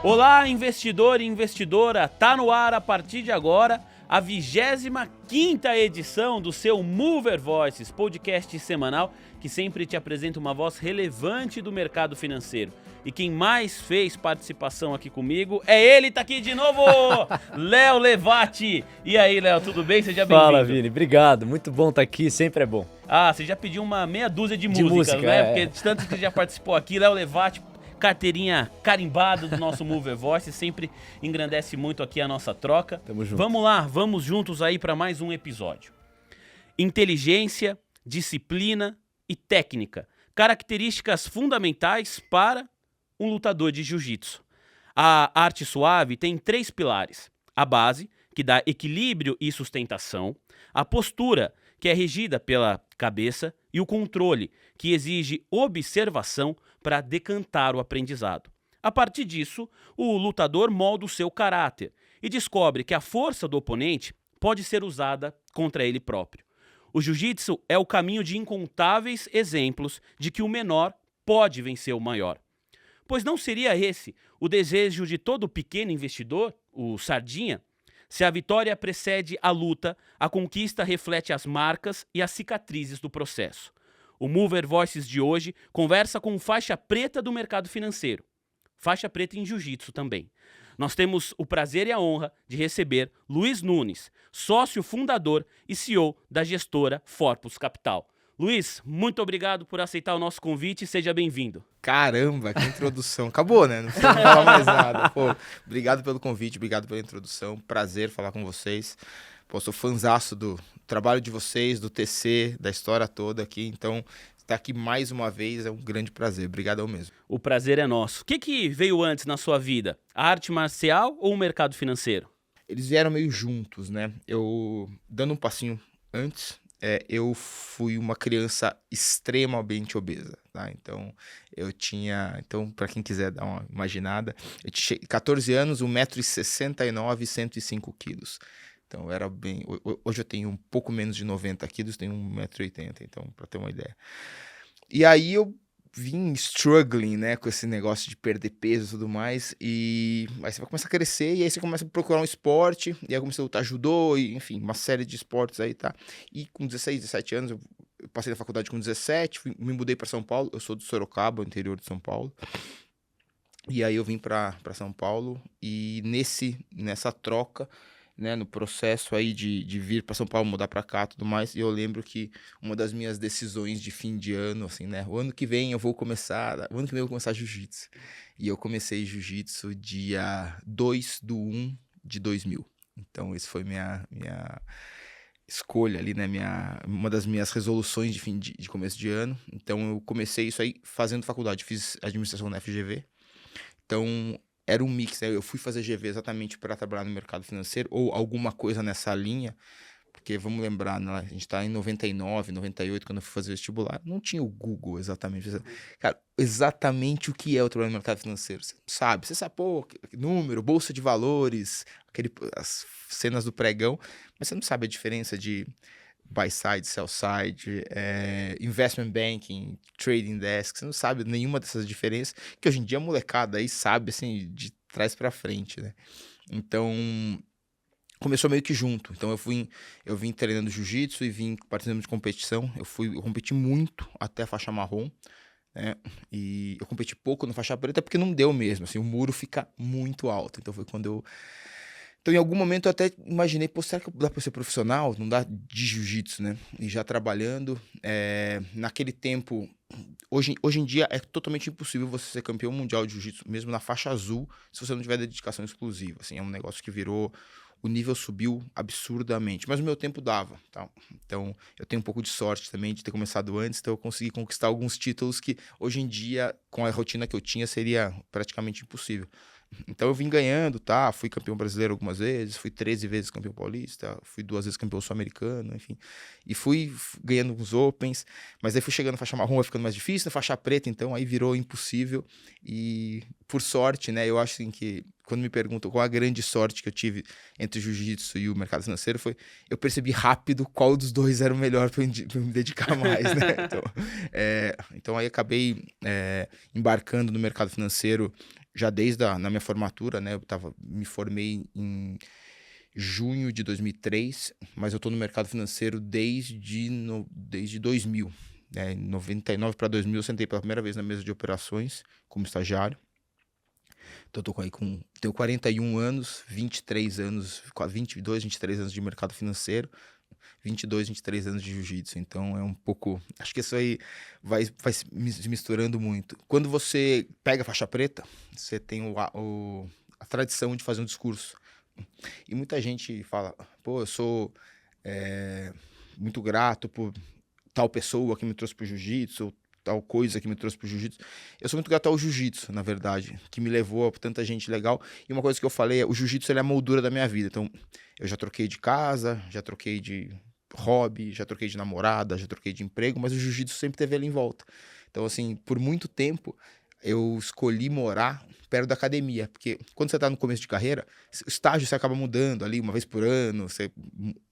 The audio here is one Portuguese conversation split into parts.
Olá, investidor e investidora, tá no ar a partir de agora a 25ª edição do seu Mover Voices, podcast semanal que sempre te apresenta uma voz relevante do mercado financeiro. E quem mais fez participação aqui comigo é ele, tá aqui de novo, Léo Levati. E aí, Léo, tudo bem? Seja bem-vindo. Fala, Vini, obrigado, muito bom estar aqui, sempre é bom. Ah, você já pediu uma meia dúzia de músicas, né? Porque de tanto que já participou aqui, Léo Levati, carteirinha carimbada do nosso Mover Voice, sempre engrandece muito aqui a nossa troca. Tamo junto. Vamos lá, vamos juntos aí para mais um episódio. Inteligência, disciplina e técnica, características fundamentais para um lutador de jiu-jitsu. A arte suave tem 3 pilares: a base, que dá equilíbrio e sustentação, a postura, que é regida pela cabeça, e o controle, que exige observação para decantar o aprendizado. A partir disso, o lutador molda o seu caráter e descobre que a força do oponente pode ser usada contra ele próprio. O jiu-jitsu é o caminho de incontáveis exemplos de que o menor pode vencer o maior. Pois não seria esse o desejo de todo pequeno investidor, o Sardinha? Se a vitória precede a luta, a conquista reflete as marcas e as cicatrizes do processo. O Mover Voices de hoje conversa com faixa preta do mercado financeiro, faixa preta em jiu-jitsu também. Nós temos o prazer e a honra de receber Luiz Nunes, sócio fundador e CEO da gestora Forpus Capital. Luiz, muito obrigado por aceitar o nosso convite e seja bem-vindo. Caramba, que introdução. Acabou, né? Não precisa falar mais nada. Pô, obrigado pelo convite, obrigado pela introdução. Prazer falar com vocês. Pô, sou fãzaço do trabalho de vocês, do TC, da história toda aqui. Então, estar aqui mais uma vez é um grande prazer. Obrigadão mesmo. O prazer é nosso. O que veio antes na sua vida? A arte marcial ou o mercado financeiro? Eles vieram meio juntos, né? Eu, dando um passinho antes, eu fui uma criança extremamente obesa, tá? Então, para quem quiser dar uma imaginada, eu tinha 14 anos, 1,69 m, 105 quilos. Então, eu era bem... Hoje eu tenho um pouco menos de 90 quilos, tenho 1,80 m, então, para ter uma ideia. E aí eu vim struggling, né, com esse negócio de perder peso e tudo mais, e aí você vai começar a crescer, e aí você começa a procurar um esporte, e aí eu comecei a lutar judô, e, enfim, uma série de esportes aí, tá? E com 16, 17 anos, eu passei na faculdade com 17, me mudei para São Paulo, eu sou de Sorocaba, interior de São Paulo, e aí eu vim para São Paulo, e nessa troca, né, no processo aí de vir para São Paulo, mudar para cá e tudo mais, e eu lembro que uma das minhas decisões de fim de ano, assim, né, o ano que vem eu vou começar jiu-jitsu. E eu comecei jiu-jitsu dia 2/1/2000. Então, esse foi minha escolha ali, né, uma das minhas resoluções de começo de ano. Então, eu comecei isso aí fazendo faculdade, fiz administração na FGV. Então, era um mix, né? Eu fui fazer GV exatamente para trabalhar no mercado financeiro ou alguma coisa nessa linha, porque vamos lembrar, né? A gente está em 99, 98, quando eu fui fazer vestibular, não tinha o Google exatamente. Cara, exatamente o que é o trabalho no mercado financeiro, você sabe, pô, número, bolsa de valores, as cenas do pregão, mas você não sabe a diferença de buy side, sell side, investment banking, trading desk, você não sabe nenhuma dessas diferenças, que hoje em dia a molecada aí sabe, assim, de trás pra frente, né? Então, começou meio que junto. Então, eu vim treinando jiu-jitsu e vim participando de competição. Eu competi muito até a faixa marrom, né? E eu competi pouco na faixa preta porque não deu mesmo, assim, o muro fica muito alto. Então, foi quando eu... Então, em algum momento, eu até imaginei, pô, será que dá pra ser profissional? Não dá de jiu-jitsu, né? E já trabalhando, naquele tempo... Hoje em dia, é totalmente impossível você ser campeão mundial de jiu-jitsu, mesmo na faixa azul, se você não tiver dedicação exclusiva. Assim, é um negócio que virou... O nível subiu absurdamente, mas o meu tempo dava, tá? Então, eu tenho um pouco de sorte também de ter começado antes, então eu consegui conquistar alguns títulos que, hoje em dia, com a rotina que eu tinha, seria praticamente impossível. Então eu vim ganhando, tá? Fui campeão brasileiro algumas vezes, fui 13 vezes campeão paulista, fui 2 vezes campeão sul-americano, enfim. E fui ganhando uns Opens, mas aí fui chegando na faixa marrom, vai ficando mais difícil, na faixa preta, então aí virou impossível. E por sorte, né, eu acho assim que quando me perguntam qual a grande sorte que eu tive entre o jiu-jitsu e o mercado financeiro, eu percebi rápido qual dos dois era o melhor para eu me dedicar mais, né? Então aí acabei embarcando no mercado financeiro já desde na minha formatura, né? Me formei em junho de 2003, mas eu estou no mercado financeiro desde 2000. Em 99 para 2000 eu sentei pela primeira vez na mesa de operações como estagiário. Então tenho 41 anos, 23 anos, 22, 23 anos de mercado financeiro, 22, 23 anos de jiu-jitsu. Então é um pouco, acho que isso aí vai se misturando muito. Quando você pega a faixa preta, você tem a tradição de fazer um discurso. E muita gente fala, pô, eu sou muito grato por tal pessoa que me trouxe pro jiu-jitsu, tal coisa que me trouxe pro jiu-jitsu. Eu sou muito grato ao jiu-jitsu, na verdade, que me levou a tanta gente legal. E uma coisa que eu falei o jiu-jitsu ele é a moldura da minha vida. Então, eu já troquei de casa, já troquei de hobby, já troquei de namorada, já troquei de emprego, mas o jiu-jitsu sempre teve ali em volta. Então, assim, por muito tempo, eu escolhi morar perto da academia, porque quando você está no começo de carreira, o estágio você acaba mudando ali uma vez por ano, você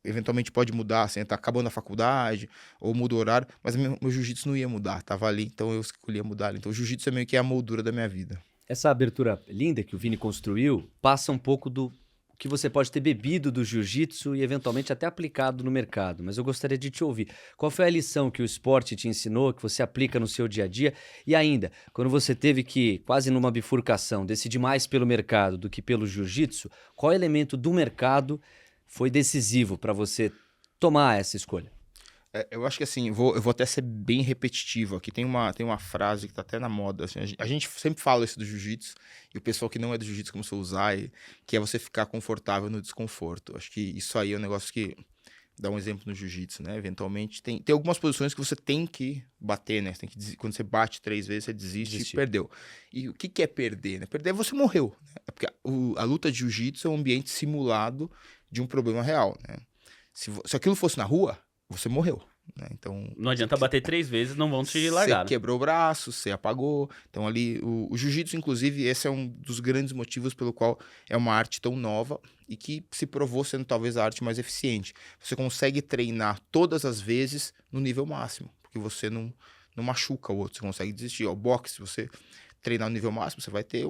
eventualmente pode mudar, você está acabando a faculdade, ou muda o horário, mas meu jiu-jitsu não ia mudar, estava ali, então eu escolhi mudar. Então o jiu-jitsu é meio que a moldura da minha vida. Essa abertura linda que o Vini construiu passa um pouco do que você pode ter bebido do jiu-jitsu e eventualmente até aplicado no mercado. Mas eu gostaria de te ouvir. Qual foi a lição que o esporte te ensinou, que você aplica no seu dia a dia? E ainda, quando você teve que, quase numa bifurcação, decidir mais pelo mercado do que pelo jiu-jitsu, qual elemento do mercado foi decisivo para você tomar essa escolha? Eu acho que assim, eu vou até ser bem repetitivo aqui. Tem uma frase que tá até na moda. Assim, a gente sempre fala isso do jiu-jitsu, e o pessoal que não é do jiu-jitsu começou a usar, que é você ficar confortável no desconforto. Acho que isso aí é um negócio que dá um exemplo no jiu-jitsu, né? Eventualmente, tem algumas posições que você tem que bater, né? Você tem que, quando você bate 3 vezes, você desiste e perdeu. E o que é perder, né? Perder é você morreu, né? É porque a luta de jiu-jitsu é um ambiente simulado de um problema real, né? Se aquilo fosse na rua, você morreu, né? Então não adianta bater 3 vezes, não vão te largar. Você quebrou o braço, você apagou. Então ali, o jiu-jitsu, inclusive, esse é um dos grandes motivos pelo qual é uma arte tão nova e que se provou sendo talvez a arte mais eficiente. Você consegue treinar todas as vezes no nível máximo, porque você não machuca o outro, você consegue desistir. O boxe, se você treinar no nível máximo, você vai ter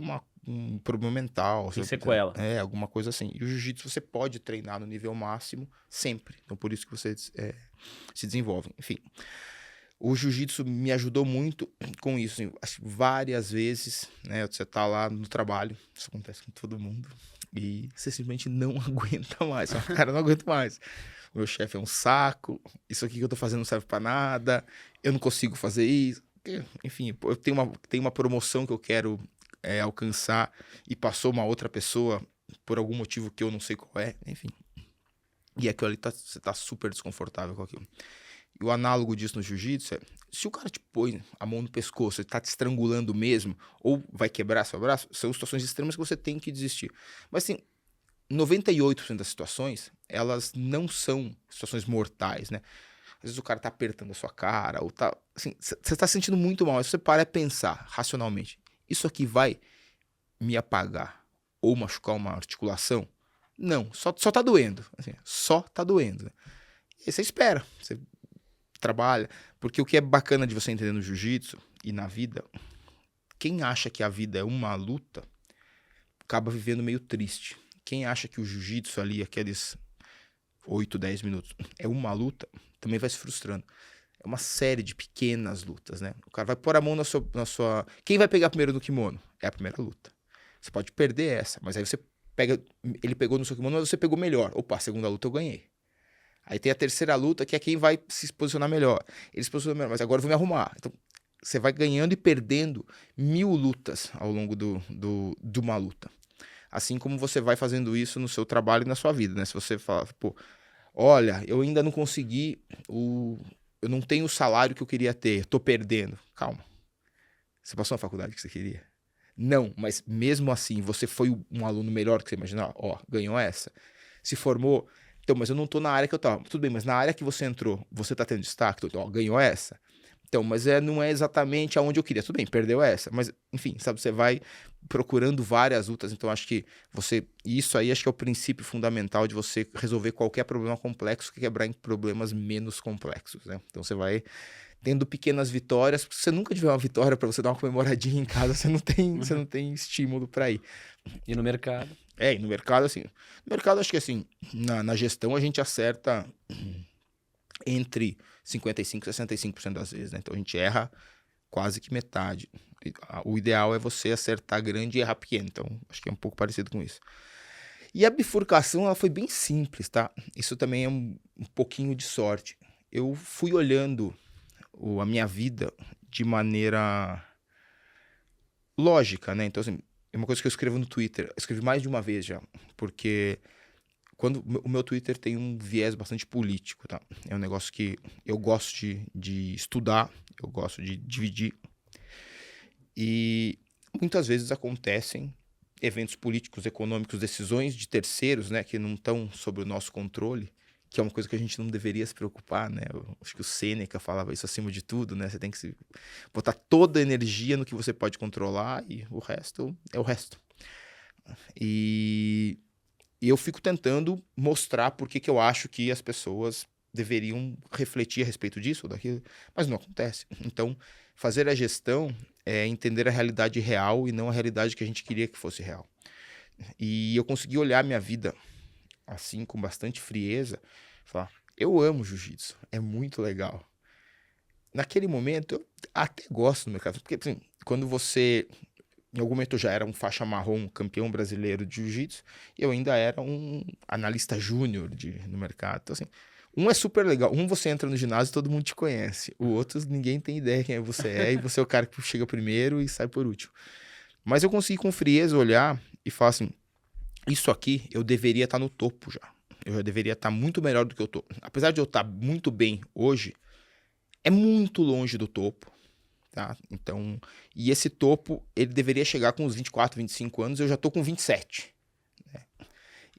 um problema mental. Tem sequela. Alguma coisa assim. E o jiu-jitsu você pode treinar no nível máximo sempre. Então por isso que você se desenvolve. Enfim, o jiu-jitsu me ajudou muito com isso. Assim, várias vezes, né? Você tá lá no trabalho, isso acontece com todo mundo, e você simplesmente não aguenta mais. Cara, eu não aguento mais. O meu chefe é um saco, isso aqui que eu tô fazendo não serve pra nada, eu não consigo fazer isso. Enfim, eu tenho uma promoção que eu quero alcançar e passou uma outra pessoa por algum motivo que eu não sei qual é, enfim. E aquilo ali você tá super desconfortável com aquilo. E o análogo disso no jiu-jitsu é, se o cara te põe a mão no pescoço, ele tá te estrangulando mesmo, ou vai quebrar seu braço, são situações extremas que você tem que desistir. Mas assim, 98% das situações, elas não são situações mortais, né? Às vezes o cara tá apertando a sua cara, ou tá, assim, você tá sentindo muito mal, mas você para e pensar racionalmente, isso aqui vai me apagar ou machucar uma articulação? Não, só tá doendo, assim, só tá doendo. Né? E aí você espera, você trabalha, porque o que é bacana de você entender no jiu-jitsu e na vida, quem acha que a vida é uma luta, acaba vivendo meio triste. Quem acha que o jiu-jitsu ali, aqueles 8, 10 minutos, é uma luta, também vai se frustrando. É uma série de pequenas lutas, né? O cara vai pôr a mão na sua... Quem vai pegar primeiro no kimono? É a primeira luta. Você pode perder essa, mas aí você pega... Ele pegou no seu kimono, mas você pegou melhor. Opa, a segunda luta eu ganhei. Aí tem a terceira luta, que é quem vai se posicionar melhor. Ele se posiciona melhor, mas agora eu vou me arrumar. Então, você vai ganhando e perdendo 1000 lutas ao longo de uma luta. Assim como você vai fazendo isso no seu trabalho e na sua vida, né? Se você fala, pô, olha, eu ainda não consegui eu não tenho o salário que eu queria ter, tô perdendo. Calma. Você passou na faculdade que você queria? Não, mas mesmo assim, você foi um aluno melhor que você imaginava? Ó, ganhou essa. Se formou... Então, mas eu não tô na área que eu tava. Tudo bem, mas na área que você entrou, você tá tendo destaque? Ó, ganhou essa. Então, mas não é exatamente aonde eu queria. Tudo bem, perdeu essa. Mas, enfim, sabe, você vai procurando várias lutas. Então, acho que isso aí acho que é o princípio fundamental de você resolver qualquer problema complexo, que é quebrar em problemas menos complexos, né? Então, você vai tendo pequenas vitórias, porque se você nunca tiver uma vitória para você dar uma comemoradinha em casa, você não tem estímulo para ir. E no mercado? E no mercado, assim, acho que assim, na gestão a gente acerta entre 55% e 65% das vezes, né? Então a gente erra quase que metade. O ideal é você acertar grande e errar pequeno, então acho que é um pouco parecido com isso. E a bifurcação, ela foi bem simples, tá? Isso também é um pouquinho de sorte. Eu fui olhando a minha vida de maneira lógica, né? Então, assim, é uma coisa que eu escrevo no Twitter. Eu escrevi mais de uma vez já, porque o meu Twitter tem um viés bastante político, tá? É um negócio que eu gosto de estudar, eu gosto de dividir. E muitas vezes acontecem eventos políticos, econômicos, decisões de terceiros, né, que não estão sob o nosso controle, que é uma coisa que a gente não deveria se preocupar, né? Eu acho que o Sêneca falava isso acima de tudo, né? Você tem que botar toda a energia no que você pode controlar e o resto é o resto. E eu fico tentando mostrar por que eu acho que as pessoas deveriam refletir a respeito disso ou daquilo, mas não acontece. Então, fazer a gestão é entender a realidade real e não a realidade que a gente queria que fosse real. E eu consegui olhar minha vida assim, com bastante frieza, falar, eu amo jiu-jitsu, é muito legal. Naquele momento, eu até gosto do mercado, porque assim, quando você, em algum momento eu já era um faixa marrom, campeão brasileiro de jiu-jitsu, e eu ainda era um analista júnior no mercado. Então, assim, um é super legal, você entra no ginásio e todo mundo te conhece, o outro ninguém tem ideia quem você é, e você é o cara que chega primeiro e sai por último. Mas eu consegui com frieza olhar e falar assim, isso aqui eu deveria estar no topo já. Eu já deveria estar muito melhor do que eu tô. Apesar de eu estar muito bem hoje, é muito longe do topo, tá? Então, e esse topo, ele deveria chegar com uns 24, 25 anos, eu já tô com 27, né?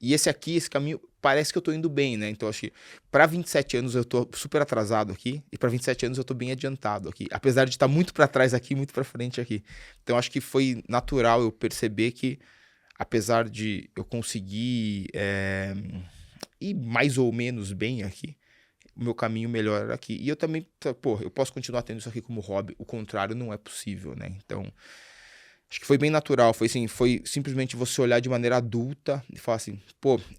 E esse caminho, parece que eu tô indo bem, né? Então, acho que para 27 anos eu tô super atrasado aqui, e para 27 anos eu tô bem adiantado aqui. Apesar de estar muito para trás aqui, muito para frente aqui. Então, acho que foi natural eu perceber que apesar de eu conseguir ir mais ou menos bem aqui, o meu caminho melhor era aqui. E eu também, eu posso continuar tendo isso aqui como hobby. O contrário não é possível, né? Então, acho que foi bem natural. Foi simplesmente você olhar de maneira adulta e falar assim,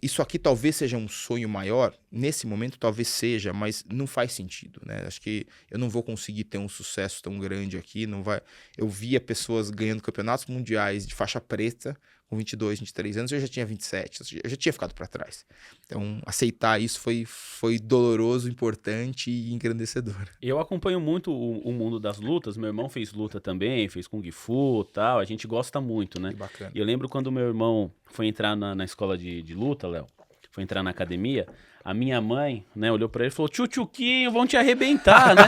isso aqui talvez seja um sonho maior. Nesse momento talvez seja, mas não faz sentido, né? Acho que eu não vou conseguir ter um sucesso tão grande aqui. Não vai. Eu via pessoas ganhando campeonatos mundiais de faixa preta com 22, 23 anos, eu já tinha 27, eu já tinha ficado para trás. Então, aceitar isso foi doloroso, importante e engrandecedor. Eu acompanho muito o mundo das lutas, meu irmão fez luta também, fez Kung Fu e tal, a gente gosta muito, né? Que bacana. E eu lembro quando meu irmão foi entrar na escola de luta, Léo, foi entrar na academia, a minha mãe, né, olhou pra ele e falou, tchutchuquinho, vão te arrebentar, né?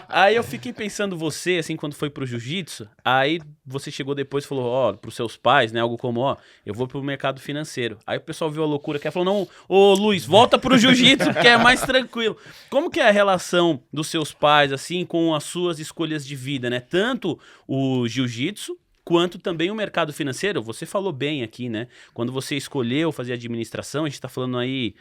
Aí eu fiquei pensando você, assim, quando foi pro jiu-jitsu, aí você chegou depois e falou, pros seus pais, né, algo como, eu vou pro mercado financeiro. Aí o pessoal viu a loucura que falou, não, ô Luiz, volta pro jiu-jitsu, que é mais tranquilo. Como que é a relação dos seus pais, assim, com as suas escolhas de vida, né? Tanto o jiu-jitsu, quanto também o mercado financeiro. Você falou bem aqui, né? Quando você escolheu fazer administração, a gente está falando aí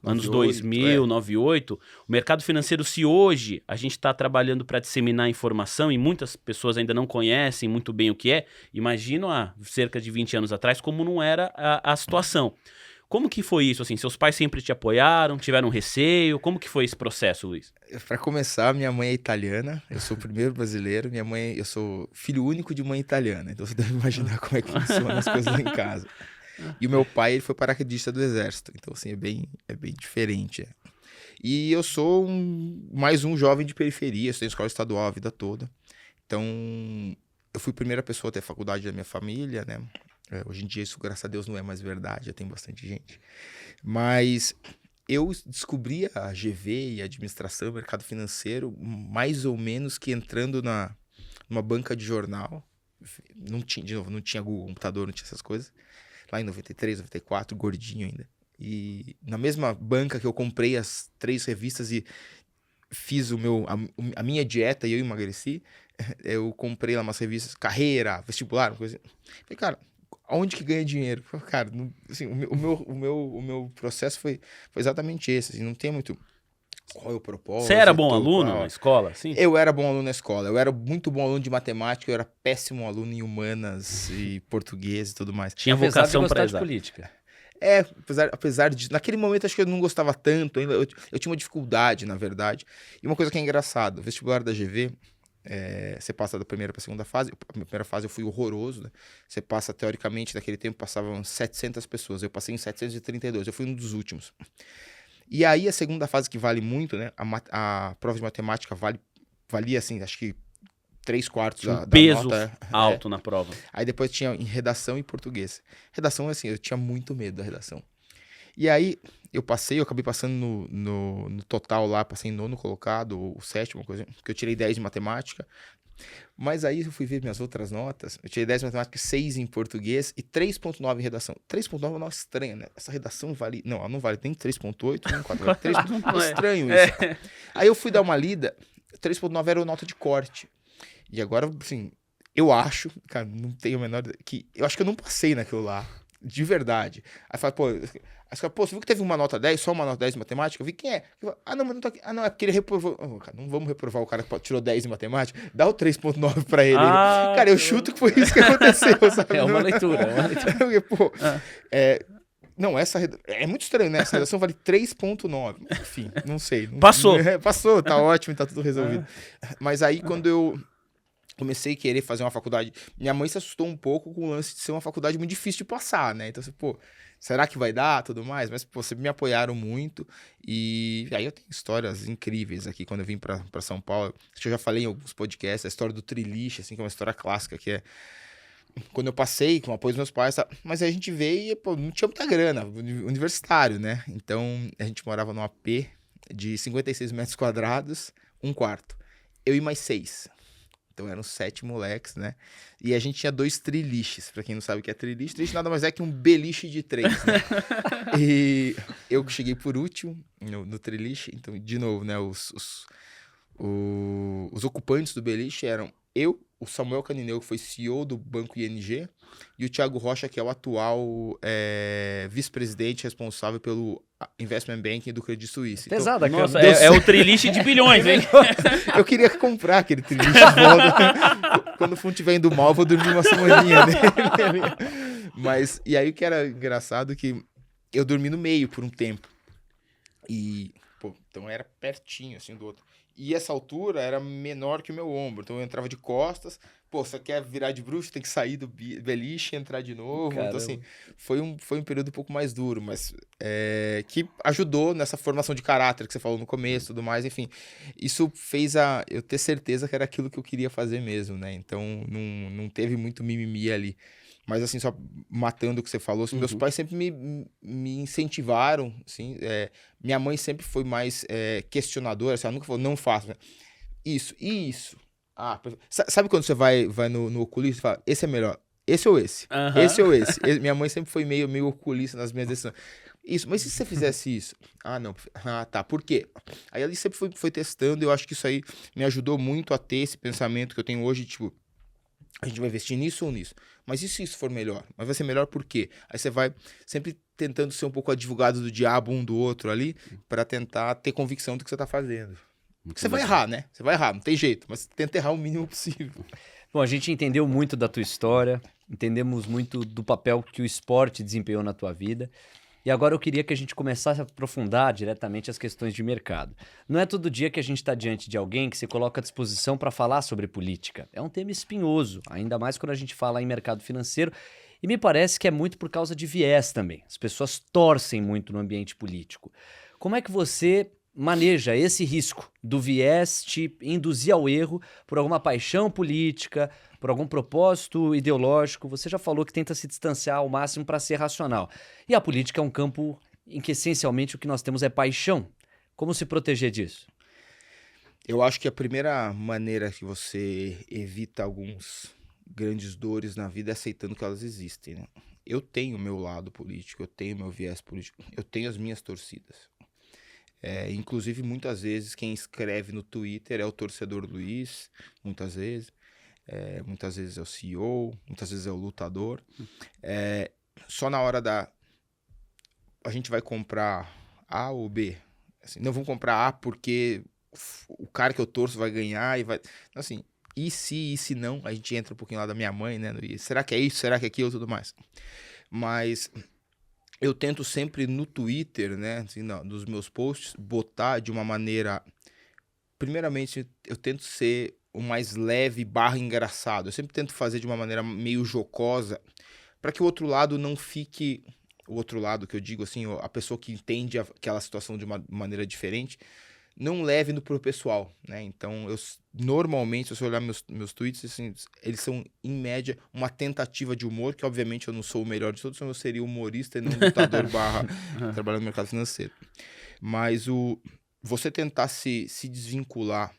anos 2000, 98. O mercado financeiro, se hoje a gente está trabalhando para disseminar informação e muitas pessoas ainda não conhecem muito bem o que é, imagino há cerca de 20 anos atrás como não era a situação. Como que foi isso, assim? Seus pais sempre te apoiaram, tiveram receio? Como que foi esse processo, Luiz? Para começar, minha mãe é italiana, eu sou o primeiro brasileiro, eu sou filho único de mãe italiana, então você deve imaginar como é que funcionam as coisas em casa. E o meu pai, ele foi paraquedista do exército, então assim, é bem diferente. E eu sou mais um jovem de periferia, estudei em escola estadual a vida toda, então eu fui a primeira pessoa a ter faculdade da minha família, né? Hoje em dia isso, graças a Deus, não é mais verdade, já tem bastante gente. Mas eu descobri a GV e a administração, o mercado financeiro, mais ou menos que entrando numa banca de jornal. Não tinha Google, computador, não tinha essas coisas. Lá em 93, 94, gordinho ainda. E na mesma banca que eu comprei as 3 revistas e fiz a minha dieta e eu emagreci, eu comprei lá umas revistas, carreira, vestibular, uma coisa assim. Falei, cara, onde que ganha dinheiro? Falei, cara, assim, o meu processo foi exatamente esse, assim, não tem muito qual é o propósito. Você era bom aluno na escola, sim? Eu era bom aluno na escola, eu era muito bom aluno de matemática, eu era péssimo aluno em humanas e português e tudo mais. Tinha Apesar de vocação gostar para de exato. política. Apesar de... Naquele momento, acho que eu não gostava tanto. Eu tinha uma dificuldade, na verdade. E uma coisa que é engraçado. O vestibular da GV, você passa da primeira para a segunda fase. A primeira fase eu fui horroroso, né? Você passa, teoricamente, naquele tempo, passavam 700 pessoas. Eu passei em 732. Eu fui um dos últimos. E aí, a segunda fase, que vale muito, né? A prova de matemática valia, assim, acho que 3/4 Tinha um da peso nota. alto na prova. Aí depois tinha em redação e português. Redação, assim, eu tinha muito medo da redação. E aí eu acabei passando no total lá, passei em 9º colocado, ou 7º, coisa, porque eu tirei 10 de matemática. Mas aí eu fui ver minhas outras notas, eu tirei 10 em matemática, 6 em português e 3,9 em redação. 3,9 é uma nota estranha, né? Essa redação vale... Não, ela não vale nem 3,8, nem 4, vale 3,9. É estranho isso. Aí eu fui dar uma lida, 3,9 era a nota de corte. E agora, assim, eu acho, cara, não tenho a menor... eu acho que eu não passei naquilo lá, de verdade. Aí fala, pô, você viu que teve uma nota 10, só uma nota 10 em matemática? Eu vi quem é. Não, mas não tá aqui. Não, é porque ele reprovou. Cara, não vamos reprovar o cara que tirou 10 em matemática, dá o 3,9 pra ele. Cara, eu chuto que foi isso que aconteceu, sabe? É uma leitura. Porque, pô, não, é muito estranho, né? Essa redação vale 3,9. Enfim, não sei. Passou. Passou, tá ótimo, tá tudo resolvido. Mas aí, quando eu comecei a querer fazer uma faculdade, minha mãe se assustou um pouco com o lance de ser uma faculdade muito difícil de passar, né? Então, assim, pô, será que vai dar, tudo mais? Mas, pô, vocês me apoiaram muito e aí eu tenho histórias incríveis aqui quando eu vim pra São Paulo. Acho que eu já falei em alguns podcasts, a história do Triliche, assim, que é uma história clássica, que é quando eu passei com o apoio dos meus pais, tá? Mas aí a gente veio e, pô, não tinha muita grana, universitário, né? Então, a gente morava num AP de 56 metros quadrados, 1/4. Eu e mais 6. Então eram 7 moleques, né? E a gente tinha 2 triliches. Pra quem não sabe o que é triliche, triliche nada mais é que um beliche de 3, né? E eu cheguei por último no triliche. Então, de novo, né? Os ocupantes do beliche eram eu, o Samuel Canineu, que foi CEO do Banco ING, e o Thiago Rocha, que é o atual vice-presidente responsável pelo Investment Banking do Credit Suisse. Pesada, então, Nossa, é o triliche de bilhões, hein? Eu queria comprar aquele triliche de volta. Quando o fundo estiver indo mal, eu vou dormir uma semaninha nele. Mas, e aí o que era engraçado é que eu dormi no meio por um tempo. E, pô, então era pertinho, assim, do outro. E essa altura era menor que o meu ombro. Então eu entrava de costas. Pô, você quer virar de bruxo, tem que sair do beliche e entrar de novo. Caramba. Então, assim, foi um período um pouco mais duro, mas que ajudou nessa formação de caráter que você falou no começo e tudo mais. Enfim, isso fez eu ter certeza que era aquilo que eu queria fazer mesmo, né? Então, não teve muito mimimi ali. Mas, assim, só matando o que você falou, assim, meus pais sempre me incentivaram, assim, minha mãe sempre foi mais questionadora, assim, ela nunca falou, não faço. Né? Isso, e isso. Ah, sabe quando você vai no oculista e fala, esse é melhor, esse ou esse? Aham. Esse ou esse? Minha mãe sempre foi meio oculista nas minhas decisões. Isso, mas e se você fizesse isso? Ah, não. Ah, tá. Por quê? Aí ela sempre foi testando, eu acho que isso aí me ajudou muito a ter esse pensamento que eu tenho hoje, tipo, a gente vai investir nisso ou nisso. Mas e se isso for melhor? Mas vai ser melhor por quê? Aí você vai sempre tentando ser um pouco advogado do diabo um do outro ali, pra tentar ter convicção do que você tá fazendo. Porque você vai errar, né? Você vai errar, não tem jeito. Mas tenta errar o mínimo possível. Bom, a gente entendeu muito da tua história, entendemos muito do papel que o esporte desempenhou na tua vida. E agora eu queria que a gente começasse a aprofundar diretamente as questões de mercado. Não é todo dia que a gente está diante de alguém que se coloca à disposição para falar sobre política. É um tema espinhoso, ainda mais quando a gente fala em mercado financeiro. E me parece que é muito por causa de viés também. As pessoas torcem muito no ambiente político. Como é que você maneja esse risco do viés te induzir ao erro por alguma paixão política, por algum propósito ideológico? Você já falou que tenta se distanciar ao máximo para ser racional. E a política é um campo em que essencialmente o que nós temos é paixão. Como se proteger disso? Eu acho que a primeira maneira que você evita alguns grandes dores na vida é aceitando que elas existem, né? Eu tenho o meu lado político, eu tenho o meu viés político, eu tenho as minhas torcidas. Inclusive, muitas vezes, quem escreve no Twitter é o torcedor Luiz, muitas vezes. Muitas vezes é o CEO, muitas vezes é o lutador. Só na hora a gente vai comprar A ou B. Assim, não vamos comprar A porque o cara que eu torço vai ganhar e vai... Assim, e se não, a gente entra um pouquinho lá da minha mãe, né? Será que é isso? Será que é aquilo? Tudo mais. Mas eu tento sempre no Twitter, né? Assim, nos meus posts, botar de uma maneira... Primeiramente, eu tento ser o mais leve / engraçado. Eu sempre tento fazer de uma maneira meio jocosa, para que o outro lado não fique... O outro lado, que eu digo assim, a pessoa que entende aquela situação de uma maneira diferente, não leve no pro pessoal, né? Então, normalmente, se você olhar meus tweets, assim, eles são, em média, uma tentativa de humor, que obviamente eu não sou o melhor de todos, eu seria humorista e não lutador / trabalhando no mercado financeiro. Mas você tentar se desvincular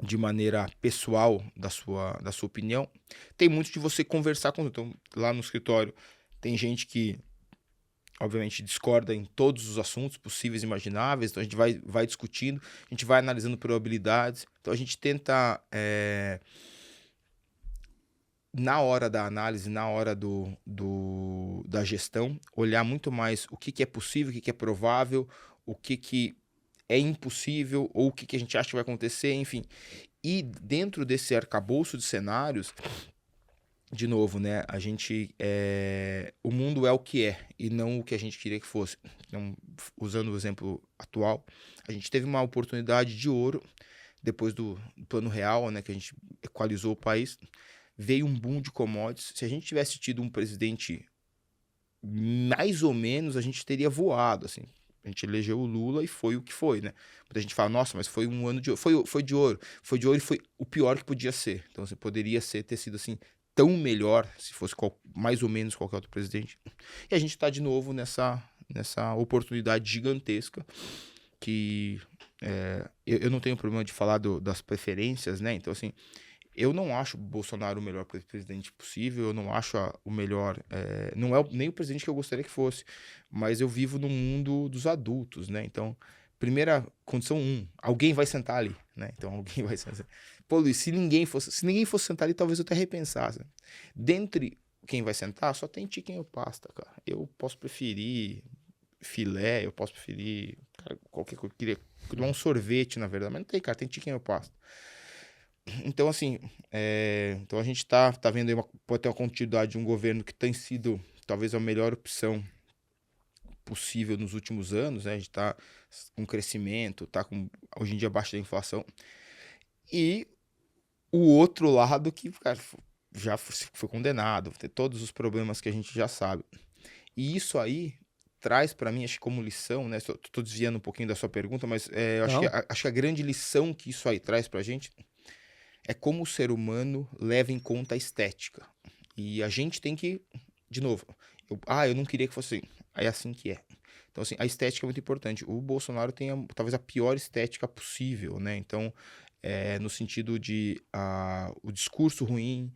de maneira pessoal da sua opinião, tem muito de você conversar com... Então, lá no escritório, tem gente que obviamente discorda em todos os assuntos possíveis e imagináveis, então a gente vai discutindo, a gente vai analisando probabilidades, então a gente tenta, na hora da análise, na hora da gestão, olhar muito mais o que é possível, o que é provável, o que é impossível, ou o que a gente acha que vai acontecer, enfim. E dentro desse arcabouço de cenários, de novo, né? A gente o mundo é o que é e não o que a gente queria que fosse. Então, usando o exemplo atual, a gente teve uma oportunidade de ouro depois do Plano Real, né? Que a gente equalizou o país. Veio um boom de commodities. Se a gente tivesse tido um presidente mais ou menos, a gente teria voado, assim. A gente elegeu o Lula e foi o que foi, né? Muita gente fala, nossa, mas foi um ano de ouro. Foi de ouro. Foi de ouro e foi o pior que podia ser. Então, você poderia ter sido assim tão melhor se fosse mais ou menos qualquer outro presidente. E a gente está de novo nessa oportunidade gigantesca que eu não tenho problema de falar das preferências, né? Então, assim, eu não acho o Bolsonaro o melhor presidente possível, eu não acho o melhor... não é nem o presidente que eu gostaria que fosse, mas eu vivo no mundo dos adultos, né? Então, primeira condição, alguém vai sentar ali, né? Então, alguém vai sentar. Pô, Luiz, se ninguém fosse sentar ali, talvez eu até repensasse. Dentre quem vai sentar, só tem chicken ou pasta, cara. Eu posso preferir filé, eu posso preferir qualquer coisa. Eu queria um sorvete, na verdade, mas não tem, cara, tem chicken ou pasta. Então, assim, então a gente tá vendo aí pode ter uma continuidade de um governo que tem sido talvez a melhor opção possível nos últimos anos, né? A gente tá com crescimento, tá com, hoje em dia, baixa da inflação. E o outro lado que, cara, já foi condenado, tem todos os problemas que a gente já sabe. E isso aí traz para mim, acho que como lição, né? Tô desviando um pouquinho da sua pergunta, mas eu acho que a grande lição que isso aí traz pra gente é como o ser humano leva em conta a estética. E a gente tem que, de novo, eu não queria que fosse assim. É assim que é. Então, assim, a estética é muito importante. O Bolsonaro tem talvez a pior estética possível, né? Então, no sentido de o discurso ruim,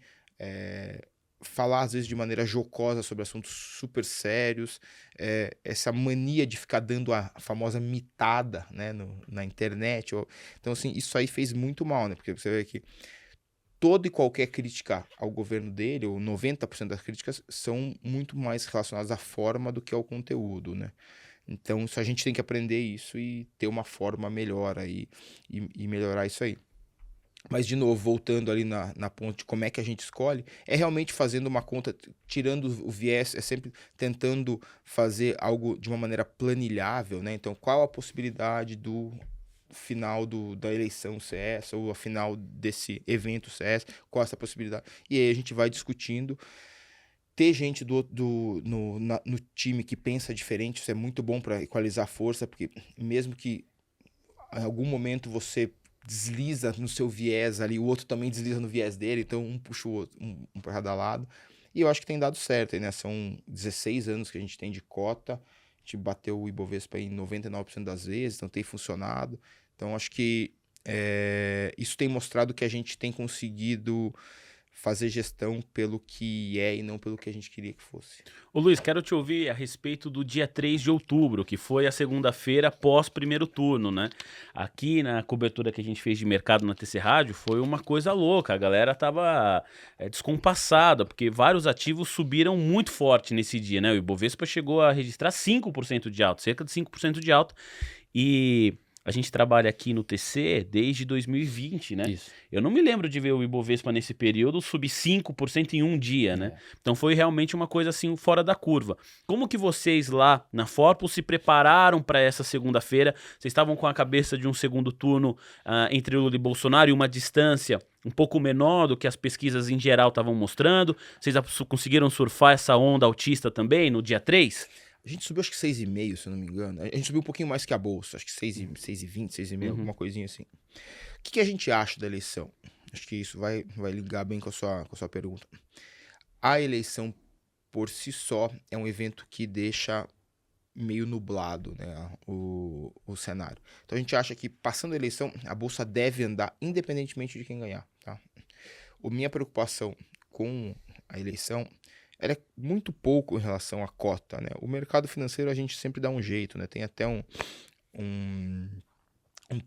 falar às vezes de maneira jocosa sobre assuntos super sérios, essa mania de ficar dando a famosa mitada, né, na internet. Então, assim, isso aí fez muito mal, né? Porque você vê que toda e qualquer crítica ao governo dele, ou 90% das críticas, são muito mais relacionadas à forma do que ao conteúdo, né? Então, a gente tem que aprender isso e ter uma forma melhor aí e melhorar isso aí. Mas, de novo, voltando ali na ponta de como é que a gente escolhe, é realmente fazendo uma conta, tirando o viés, é sempre tentando fazer algo de uma maneira planilhável, né? Então, qual a possibilidade do final da eleição ser essa, ou a final desse evento ser essa, qual essa possibilidade? E aí a gente vai discutindo. Ter gente no time que pensa diferente, isso é muito bom para equalizar a força, porque mesmo que em algum momento você desliza no seu viés ali, o outro também desliza no viés dele, então um puxa o outro, um para cada lado. E eu acho que tem dado certo, né? São 16 anos que a gente tem de cota, a gente bateu o Ibovespa em 99% das vezes, então tem funcionado. Então acho que isso tem mostrado que a gente tem conseguido fazer gestão pelo que é e não pelo que a gente queria que fosse. Ô Luiz, quero te ouvir a respeito do dia 3 de outubro, que foi a segunda-feira pós primeiro turno, né? Aqui na cobertura que a gente fez de mercado na TC Rádio, foi uma coisa louca. A galera tava descompassada, porque vários ativos subiram muito forte nesse dia, né? O Ibovespa chegou a registrar 5% de alta, cerca de 5% de alta. E a gente trabalha aqui no TC desde 2020, né? Isso. Eu não me lembro de ver o Ibovespa nesse período subir 5% em um dia, né? Então foi realmente uma coisa assim fora da curva. Como que vocês lá na Forpus se prepararam para essa segunda-feira? Vocês estavam com a cabeça de um segundo turno entre Lula e Bolsonaro e uma distância um pouco menor do que as pesquisas em geral estavam mostrando? Vocês conseguiram surfar essa onda altista também no dia 3? A gente subiu acho que 6,5, se eu não me engano. A gente subiu um pouquinho mais que a Bolsa, acho que 6,20, 6,5, alguma coisinha assim. O que a gente acha da eleição? Acho que isso vai ligar bem com a sua pergunta. A eleição, por si só, é um evento que deixa meio nublado, né, o cenário. Então a gente acha que, passando a eleição, a Bolsa deve andar independentemente de quem ganhar. Tá? A minha preocupação com a eleição ela é muito pouco em relação à cota, né? O mercado financeiro a gente sempre dá um jeito, né? Tem até um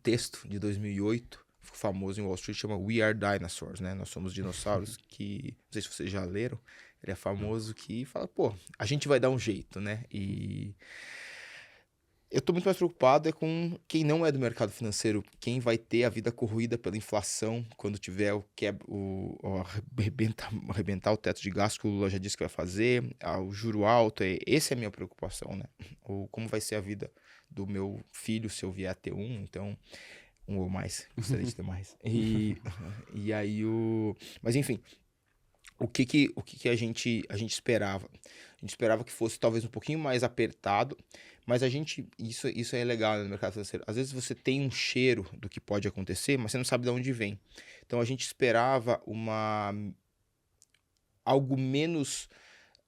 texto de 2008, famoso em Wall Street, chama We Are Dinosaurs, né? Nós somos dinossauros, que, não sei se vocês já leram, ele é famoso, que fala, pô, a gente vai dar um jeito, né? E eu tô muito mais preocupado com quem não é do mercado financeiro, quem vai ter a vida corroída pela inflação quando tiver arrebentar o teto de gastos que o Lula já disse que vai fazer, o juro alto, essa é a minha preocupação, né? Ou como vai ser a vida do meu filho se eu vier a ter um ou mais, gostaria de ter mais. E aí Mas enfim, o que a gente esperava? A gente esperava que fosse talvez um pouquinho mais apertado, mas isso é legal no mercado financeiro. Às vezes você tem um cheiro do que pode acontecer, mas você não sabe de onde vem. Então a gente esperava algo menos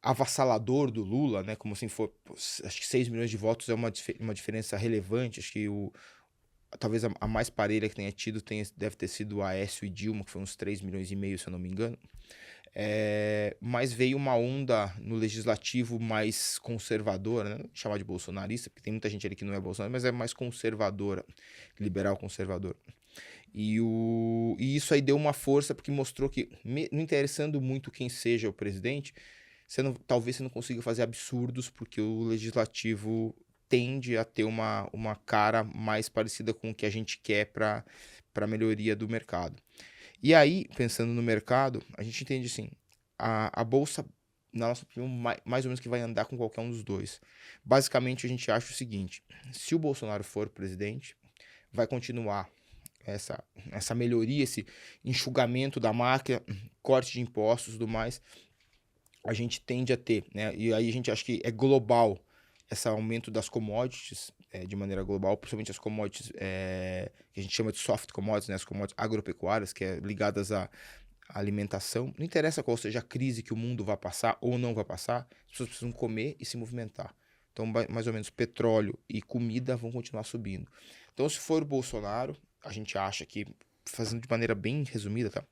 avassalador do Lula, né? Como assim acho que 6 milhões de votos é uma diferença relevante. Acho que talvez a mais parelha que tenha tido deve ter sido o Aécio e Dilma, que foi uns 3,5 milhões, se eu não me engano. Mas veio uma onda no legislativo mais conservadora, né? Não chamar de bolsonarista, porque tem muita gente ali que não é bolsonarista, mas é mais conservadora, liberal conservador. E isso aí deu uma força, porque mostrou que, não interessando muito quem seja o presidente, talvez você não consiga fazer absurdos, porque o legislativo tende a ter uma cara mais parecida com o que a gente quer para a melhoria do mercado. E aí, pensando no mercado, a gente entende assim, a Bolsa, na nossa opinião, mais ou menos que vai andar com qualquer um dos dois. Basicamente, a gente acha o seguinte, se o Bolsonaro for presidente, vai continuar essa melhoria, esse enxugamento da máquina, corte de impostos e tudo mais, a gente tende a ter, né? E aí a gente acha que é global esse aumento das commodities, de maneira global, principalmente as commodities que a gente chama de soft commodities, né? As commodities agropecuárias, que é ligadas à alimentação. Não interessa qual seja a crise que o mundo vai passar ou não vai passar, as pessoas precisam comer e se movimentar. Então, mais ou menos, petróleo e comida vão continuar subindo. Então, se for o Bolsonaro, a gente acha que, fazendo de maneira bem resumida, tá?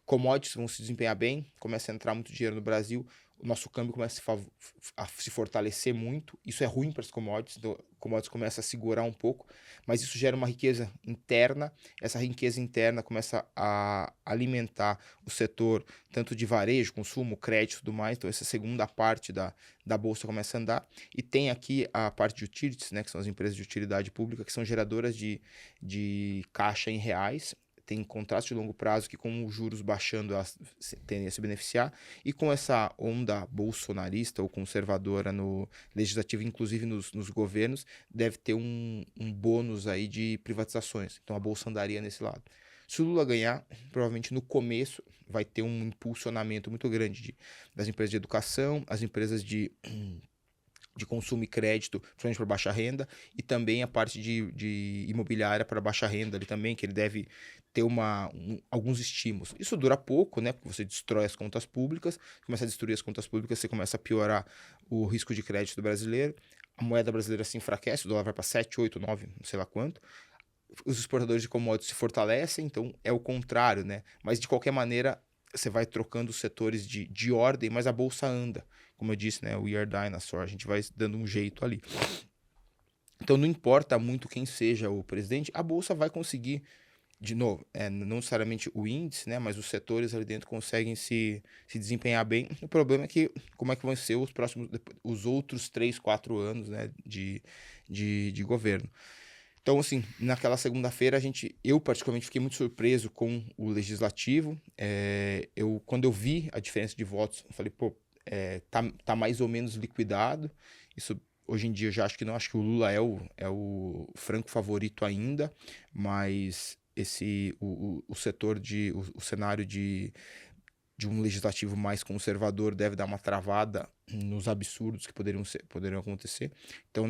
Commodities vão se desempenhar bem, começa a entrar muito dinheiro no Brasil, o nosso câmbio começa a se fortalecer muito, isso é ruim para as commodities, então commodities começa a segurar um pouco, mas isso gera uma riqueza interna, essa riqueza interna começa a alimentar o setor tanto de varejo, consumo, crédito e tudo mais, então essa segunda parte da bolsa começa a andar, e tem aqui a parte de utilities, né, que são as empresas de utilidade pública, que são geradoras de caixa em reais, tem contratos de longo prazo que, com os juros baixando, elas tendem a se beneficiar. E com essa onda bolsonarista ou conservadora no legislativo, inclusive nos governos, deve ter um bônus aí de privatizações. Então a bolsa andaria nesse lado. Se o Lula ganhar, provavelmente no começo vai ter um impulsionamento muito grande das empresas de educação, as empresas de consumo e crédito, principalmente para baixa renda, e também a parte de imobiliária para baixa renda ali também, que ele deve ter alguns estímulos. Isso dura pouco, né? Porque você destrói as contas públicas, começa a destruir as contas públicas, você começa a piorar o risco de crédito do brasileiro, a moeda brasileira se enfraquece, o dólar vai para 7, 8, 9, não sei lá quanto, os exportadores de commodities se fortalecem, então é o contrário, né? Mas de qualquer maneira, você vai trocando os setores de ordem, mas a bolsa anda. Como eu disse, né? We are dinosaur, a gente vai dando um jeito ali. Então não importa muito quem seja o presidente, a bolsa vai conseguir, de novo, não necessariamente o índice, né? Mas os setores ali dentro conseguem se desempenhar bem. O problema é que como é que vão ser os outros 3, 4 anos, né? De governo. Então, assim, naquela segunda-feira, eu particularmente fiquei muito surpreso com o legislativo. Quando eu vi a diferença de votos, eu falei, pô, tá mais ou menos liquidado. Isso, hoje em dia, eu já acho que o Lula é o franco favorito ainda, mas o cenário de um legislativo mais conservador deve dar uma travada nos absurdos que poderiam acontecer. Então,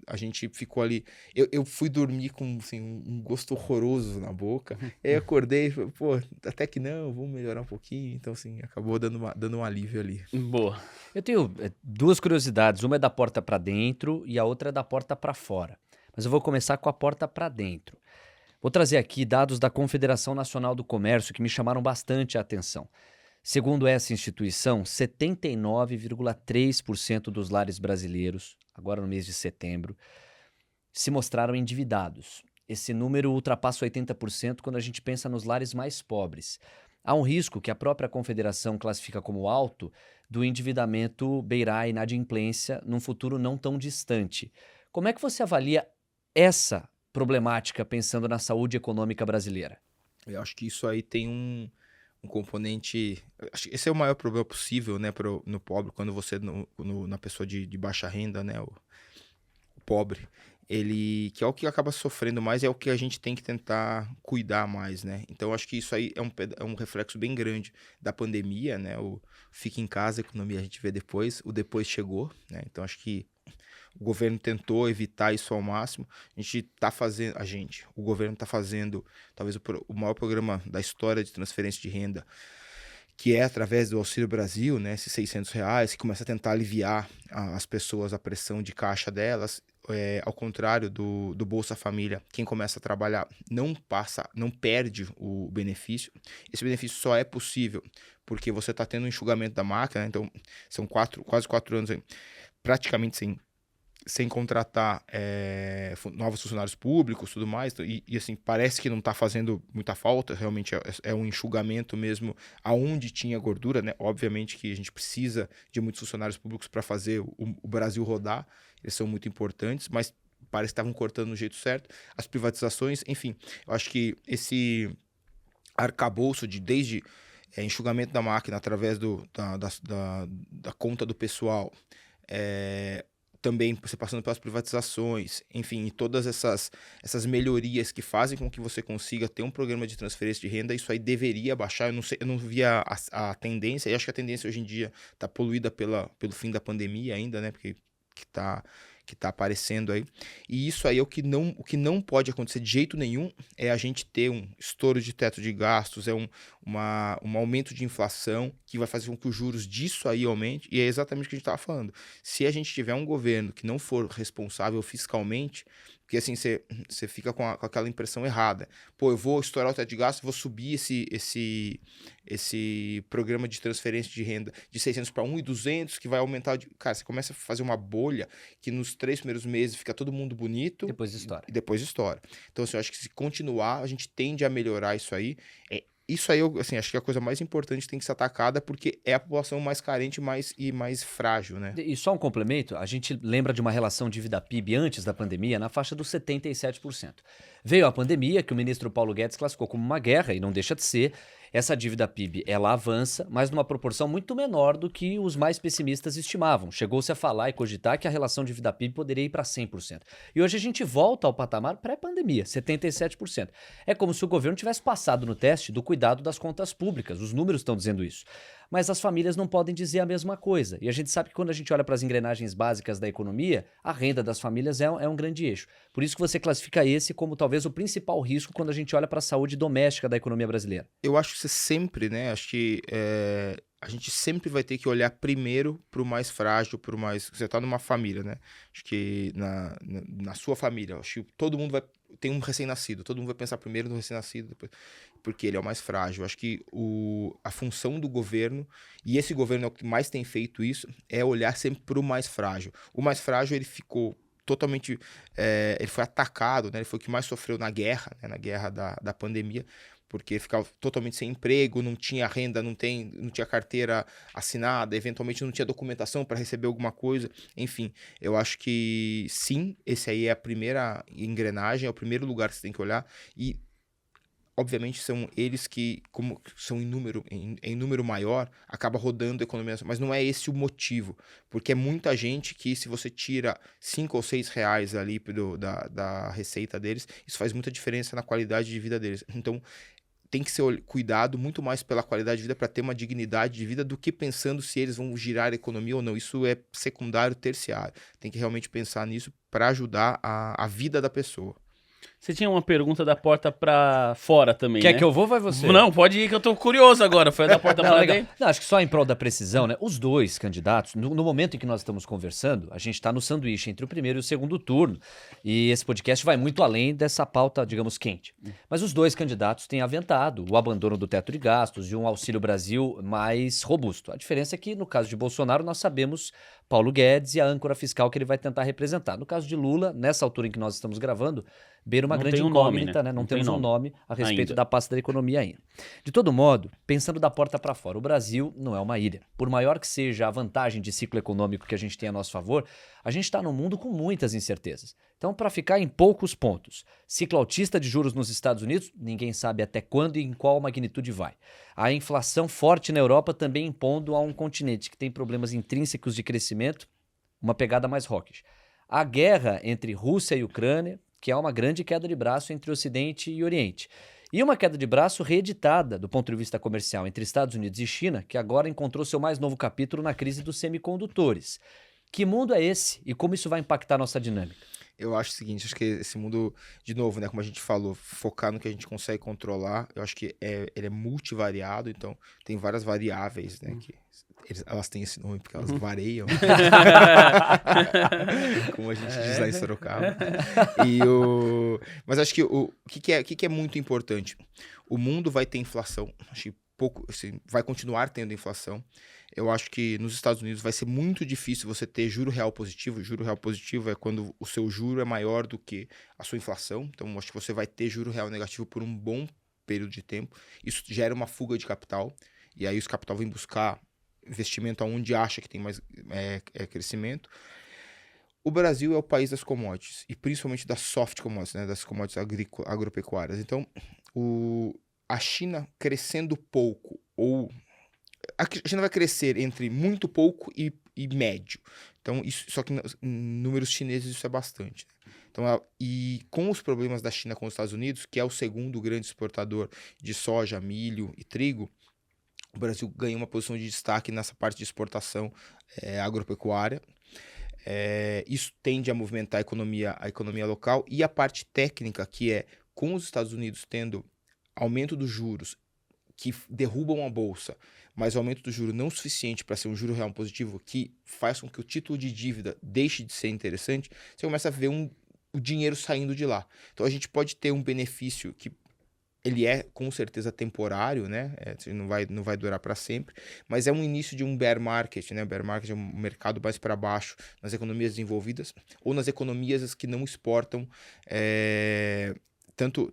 a gente ficou ali. Eu fui dormir com assim, um gosto horroroso na boca. Aí eu acordei e falei, pô, até que não, vamos melhorar um pouquinho. Então, assim, acabou dando um alívio ali. Boa. Eu tenho duas curiosidades. Uma é da porta para dentro e a outra é da porta para fora. Mas eu vou começar com a porta para dentro. Vou trazer aqui dados da Confederação Nacional do Comércio que me chamaram bastante a atenção. Segundo essa instituição, 79,3% dos lares brasileiros, agora no mês de setembro, se mostraram endividados. Esse número ultrapassa 80% quando a gente pensa nos lares mais pobres. Há um risco que a própria Confederação classifica como alto do endividamento beirar a inadimplência num futuro não tão distante. Como é que você avalia essa problemática pensando na saúde econômica brasileira? Eu acho que isso aí tem um componente. Acho que esse é o maior problema possível, né, no pobre, quando você, na pessoa de baixa renda, né, o pobre, ele, que é o que acaba sofrendo mais, é o que a gente tem que tentar cuidar mais, né? Então, acho que isso aí é um reflexo bem grande da pandemia, né? O fica em casa, a economia a gente vê depois, o depois chegou, né? Então, acho que o governo tentou evitar isso ao máximo. O governo está fazendo talvez o maior programa da história de transferência de renda, que é através do Auxílio Brasil, né, esses R$600, que começa a tentar aliviar as pessoas, a pressão de caixa delas. Ao contrário do Bolsa Família, quem começa a trabalhar não perde o benefício. Esse benefício só é possível porque você está tendo um enxugamento da máquina, né? Então são quase 4 anos aí, praticamente sem contratar novos funcionários públicos e tudo mais, e assim, parece que não está fazendo muita falta, realmente é um enxugamento mesmo aonde tinha gordura, né? Obviamente que a gente precisa de muitos funcionários públicos para fazer o Brasil rodar, eles são muito importantes, mas parece que estavam cortando do jeito certo. As privatizações, enfim, eu acho que esse arcabouço desde enxugamento da máquina através da conta do pessoal, também você passando pelas privatizações, enfim, e todas essas melhorias que fazem com que você consiga ter um programa de transferência de renda, isso aí deveria baixar. Eu não vi a tendência, e acho que a tendência hoje em dia está poluída pelo fim da pandemia ainda, né? Porque que tá aparecendo aí. E isso aí é o que não pode acontecer de jeito nenhum, é a gente ter um estouro de teto de gastos, um aumento de inflação que vai fazer com que os juros disso aí aumente, e é exatamente o que a gente estava falando. Se a gente tiver um governo que não for responsável fiscalmente, porque assim, você fica com aquela impressão errada. Pô, eu vou estourar o teto de gastos, vou subir esse programa de transferência de renda de 600 para 1.200, que vai aumentar. Cara, você começa a fazer uma bolha que nos 3 primeiros meses fica todo mundo bonito. Depois estoura. E depois estoura. Então, assim, eu acho que se continuar, a gente tende a melhorar isso aí. Isso aí, assim, acho que é a coisa mais importante que tem que ser atacada, porque é a população mais carente e mais frágil, né? E só um complemento, a gente lembra de uma relação dívida-PIB antes da pandemia na faixa dos 77%. Veio a pandemia, que o ministro Paulo Guedes classificou como uma guerra, e não deixa de ser. Essa dívida PIB, ela avança, mas numa proporção muito menor do que os mais pessimistas estimavam. Chegou-se a falar e cogitar que a relação dívida PIB poderia ir para 100%. E hoje a gente volta ao patamar pré-pandemia, 77%. É como se o governo tivesse passado no teste do cuidado das contas públicas. Os números estão dizendo isso. Mas as famílias não podem dizer a mesma coisa. E a gente sabe que quando a gente olha para as engrenagens básicas da economia, a renda das famílias é um grande eixo. Por isso que você classifica esse como talvez o principal risco quando a gente olha para a saúde doméstica da economia brasileira. Eu acho que você sempre, né? Acho que a gente sempre vai ter que olhar primeiro para o mais frágil, para o mais. Você está numa família, né? Acho que na sua família, acho que todo mundo tem um recém-nascido, todo mundo vai pensar primeiro no recém-nascido, depois. porque ele é o mais frágil. Eu acho que a função do governo, e esse governo é o que mais tem feito isso, é olhar sempre para o mais frágil. O mais frágil, ele ficou totalmente... ele foi atacado, né? Ele foi o que mais sofreu na guerra, né? Na guerra da pandemia, porque ficava totalmente sem emprego, não tinha renda, não tinha carteira assinada, eventualmente não tinha documentação para receber alguma coisa. Enfim, eu acho que sim, esse aí é a primeira engrenagem, é o primeiro lugar que você tem que olhar. E obviamente são eles que, como são em número maior, acaba rodando a economia, mas não é esse o motivo, porque é muita gente que, se você tira 5 ou 6 reais ali da receita deles, isso faz muita diferença na qualidade de vida deles. Então, tem que ser cuidado muito mais pela qualidade de vida, para ter uma dignidade de vida, do que pensando se eles vão girar a economia ou não. Isso é secundário, terciário. Tem que realmente pensar nisso para ajudar a vida da pessoa. Você tinha uma pergunta da porta pra fora também, Quer né? que eu vou ou vai você? Não, pode ir que eu tô curioso agora. Foi da porta Não, pra legal. dentro? Não, acho que só em prol da precisão, né? Os dois candidatos, no momento em que nós estamos conversando, a gente está no sanduíche entre o primeiro e o segundo turno. E esse podcast vai muito além dessa pauta, digamos, quente. Mas os dois candidatos têm aventado o abandono do teto de gastos e um Auxílio Brasil mais robusto. A diferença é que, no caso de Bolsonaro, nós sabemos Paulo Guedes e a âncora fiscal que ele vai tentar representar. No caso de Lula, nessa altura em que nós estamos gravando, beira uma Não grande tem um nome, incógnita, né? Não Não tem temos um nome a respeito ainda. da pasta da economia ainda. De todo modo, pensando da porta para fora, o Brasil não é uma ilha. Por maior que seja a vantagem de ciclo econômico que a gente tem a nosso favor, a gente está num mundo com muitas incertezas. Então, para ficar em poucos pontos, ciclo altista de juros nos Estados Unidos, ninguém sabe até quando e em qual magnitude vai. A inflação forte na Europa também impondo a um continente que tem problemas intrínsecos de crescimento, uma pegada mais hawkish. A guerra entre Rússia e Ucrânia, que é uma grande queda de braço entre Ocidente e Oriente. E uma queda de braço reeditada do ponto de vista comercial entre Estados Unidos e China, que agora encontrou seu mais novo capítulo na crise dos semicondutores. Que mundo é esse e como isso vai impactar a nossa dinâmica? Eu acho o seguinte, acho que esse mundo, de novo, né, como a gente falou, focar no que a gente consegue controlar, eu acho que ele é multivariado, então tem várias variáveis, né, que elas têm esse nome porque elas variam, como a gente diz lá em Sorocaba. Mas acho que o que é muito importante, o mundo vai ter inflação, acho que pouco, assim, vai continuar tendo inflação. Eu acho que nos Estados Unidos vai ser muito difícil você ter juro real positivo. Juro real positivo é quando o seu juro é maior do que a sua inflação. Então, acho que você vai ter juro real negativo por um bom período de tempo. Isso gera uma fuga de capital. E aí os capital vêm buscar investimento aonde acha que tem mais crescimento. O Brasil é o país das commodities, e principalmente das soft commodities, né, das commodities agropecuárias. Então, a China crescendo pouco, ou a China vai crescer entre muito pouco e médio. Então, isso, só que em números chineses isso é bastante. Então, e com os problemas da China com os Estados Unidos, que é o segundo grande exportador de soja, milho e trigo, o Brasil ganha uma posição de destaque nessa parte de exportação agropecuária. Isso tende a movimentar a economia local, e a parte técnica, que é com os Estados Unidos tendo aumento dos juros que derrubam a bolsa, mas o aumento do juro não suficiente para ser um juro real positivo, que faz com que o título de dívida deixe de ser interessante, você começa a ver o dinheiro saindo de lá. Então a gente pode ter um benefício que ele é com certeza temporário, né? Não vai durar para sempre, mas é um início de um bear market, né? Bear market é um mercado mais para baixo nas economias desenvolvidas ou nas economias que não exportam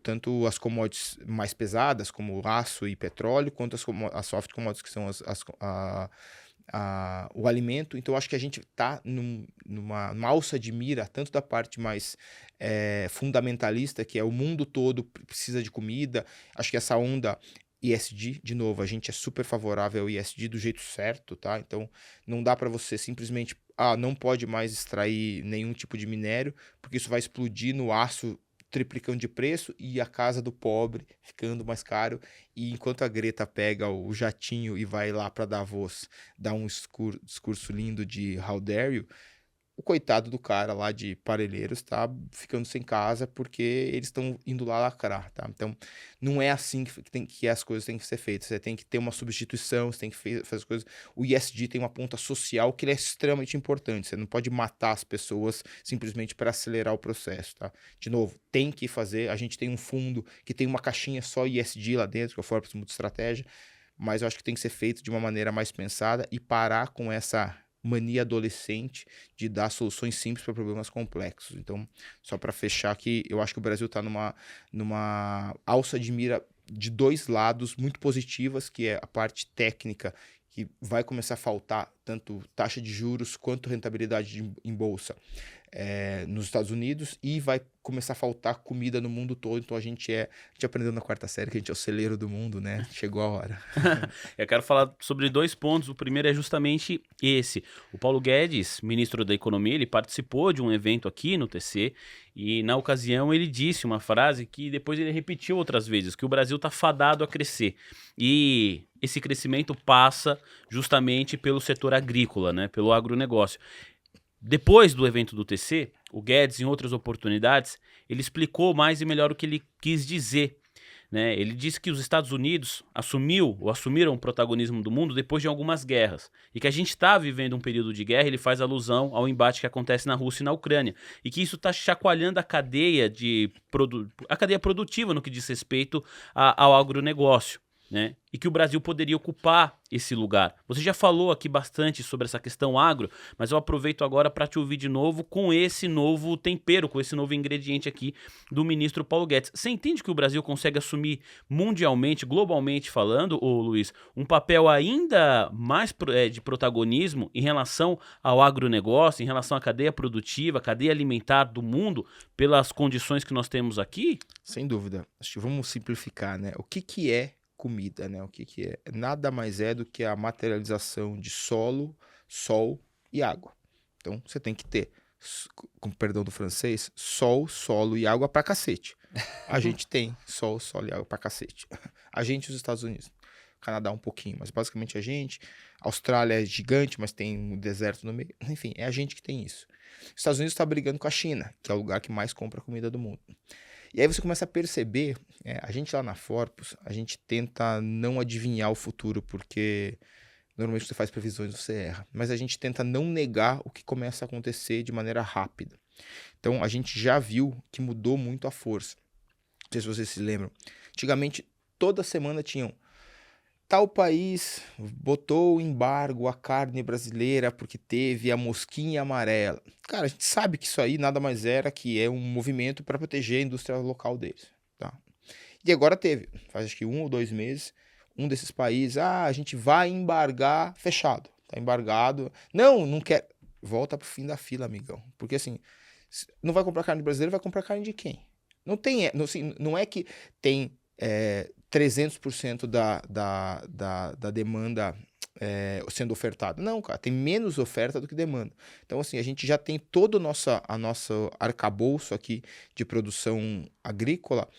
tanto as commodities mais pesadas, como aço e petróleo, quanto as soft commodities, que são o alimento. Então, acho que a gente está numa alça de mira, tanto da parte mais fundamentalista, que é o mundo todo precisa de comida. Acho que essa onda ESG, de novo, a gente é super favorável ao ESG do jeito certo, tá? Então, não dá para você simplesmente, não pode mais extrair nenhum tipo de minério, porque isso vai explodir no aço, triplicando de preço, e a casa do pobre ficando mais caro. E enquanto a Greta pega o jatinho e vai lá para Davos dar um discurso lindo de How dare you, o coitado do cara lá de Parelheiros tá ficando sem casa porque eles estão indo lá lacrar, tá? Então, não é assim que as coisas têm que ser feitas. Você tem que ter uma substituição, você tem que fazer as coisas. O ESG tem uma ponta social que ele é extremamente importante. Você não pode matar as pessoas simplesmente para acelerar o processo, tá? De novo, tem que fazer. A gente tem um fundo que tem uma caixinha só ESG lá dentro, que é o Forbes Multi-Estratégia, mas eu acho que tem que ser feito de uma maneira mais pensada e parar com essa mania adolescente de dar soluções simples para problemas complexos. Então, só para fechar aqui, eu acho que o Brasil está numa alça de mira de dois lados muito positivas, que é a parte técnica, que vai começar a faltar tanto taxa de juros quanto rentabilidade em bolsa nos Estados Unidos, e vai começar a faltar comida no mundo todo. Então a gente aprendeu na quarta série que a gente é o celeiro do mundo, né? Chegou a hora. Eu quero falar sobre 2 pontos. O primeiro é justamente esse. O Paulo Guedes, ministro da Economia, ele participou de um evento aqui no TC e, na ocasião, ele disse uma frase que depois ele repetiu outras vezes, que o Brasil está fadado a crescer. E esse crescimento passa justamente pelo setor agrícola, né? Pelo agronegócio. Depois do evento do TC, o Guedes, em outras oportunidades, ele explicou mais e melhor o que ele quis dizer, né? Ele disse que os Estados Unidos assumiram o protagonismo do mundo depois de algumas guerras, e que a gente está vivendo um período de guerra. Ele faz alusão ao embate que acontece na Rússia e na Ucrânia, e que isso está chacoalhando a cadeia produtiva no que diz respeito ao agronegócio, né? E que o Brasil poderia ocupar esse lugar. Você já falou aqui bastante sobre essa questão agro, mas eu aproveito agora para te ouvir de novo com esse novo tempero, com esse novo ingrediente aqui do ministro Paulo Guedes. Você entende que o Brasil consegue assumir mundialmente, globalmente falando, ô Luiz, um papel ainda mais de protagonismo em relação ao agronegócio, em relação à cadeia produtiva, cadeia alimentar do mundo, pelas condições que nós temos aqui? Sem dúvida. Acho que vamos simplificar, né? O que é comida, né? O que é? Nada mais é do que a materialização de solo, sol e água. Então, você tem que ter, com perdão do francês, sol, solo e água pra cacete. A gente tem sol, solo e água pra cacete. A gente e os Estados Unidos. Canadá um pouquinho, mas basicamente a gente. A Austrália é gigante, mas tem um deserto no meio. Enfim, é a gente que tem isso. Os Estados Unidos está brigando com a China, que é o lugar que mais compra comida do mundo. E aí você começa a perceber, a gente lá na Forbes, a gente tenta não adivinhar o futuro, porque normalmente você faz previsões e você erra. Mas a gente tenta não negar o que começa a acontecer de maneira rápida. Então a gente já viu que mudou muito a força. Não sei se vocês se lembram. Antigamente, toda semana tinham tal país botou embargo à carne brasileira porque teve a mosquinha amarela. Cara, a gente sabe que isso aí nada mais era que é um movimento para proteger a indústria local deles, tá? E agora teve, faz acho que 1 ou 2 meses, um desses países, a gente vai embargar, fechado, tá embargado. Não quer. Volta pro fim da fila, amigão. Porque assim, não vai comprar carne brasileira, vai comprar carne de quem? Não é que tem 300% da demanda sendo ofertada. Não, cara, tem menos oferta do que demanda. Então, assim, a gente já tem todo o nosso arcabouço aqui de produção agrícola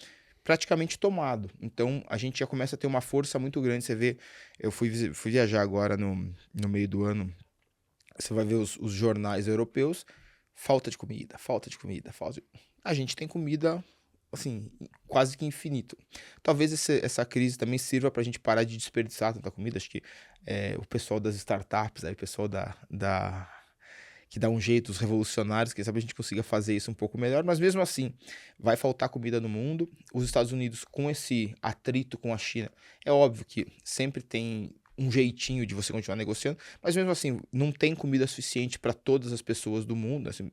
praticamente tomado. Então, a gente já começa a ter uma força muito grande. Você vê, eu fui viajar agora no meio do ano, você vai ver os jornais europeus, falta de comida. A gente tem comida, assim, quase que infinito. Talvez essa crise também sirva para a gente parar de desperdiçar tanta comida. Acho que o pessoal das startups, aí, o pessoal que dá um jeito, os revolucionários, quem sabe a gente consiga fazer isso um pouco melhor, mas mesmo assim, vai faltar comida no mundo. Os Estados Unidos, com esse atrito com a China, é óbvio que sempre tem um jeitinho de você continuar negociando, mas mesmo assim, não tem comida suficiente para todas as pessoas do mundo, assim.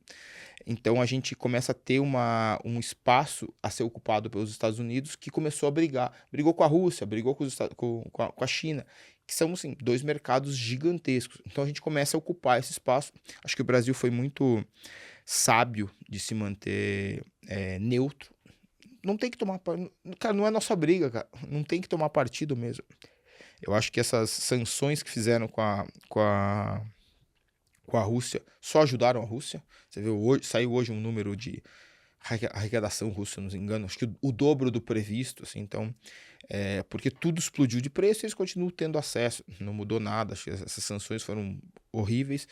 Então a gente começa a ter um espaço a ser ocupado pelos Estados Unidos, que começou a brigou com a Rússia, brigou com a China, que são, assim, 2 mercados gigantescos. Então a gente começa a ocupar esse espaço. Acho que o Brasil foi muito sábio de se manter neutro. Não tem que tomar... Cara, não é nossa briga, cara. Não tem que tomar partido mesmo. Eu acho que essas sanções que fizeram com a Rússia só ajudaram a Rússia. Você viu, saiu hoje um número de arrecadação russa, não me engano, acho que o dobro do previsto, assim. Então, porque tudo explodiu de preço e eles continuam tendo acesso, não mudou nada. Acho que essas sanções foram horríveis.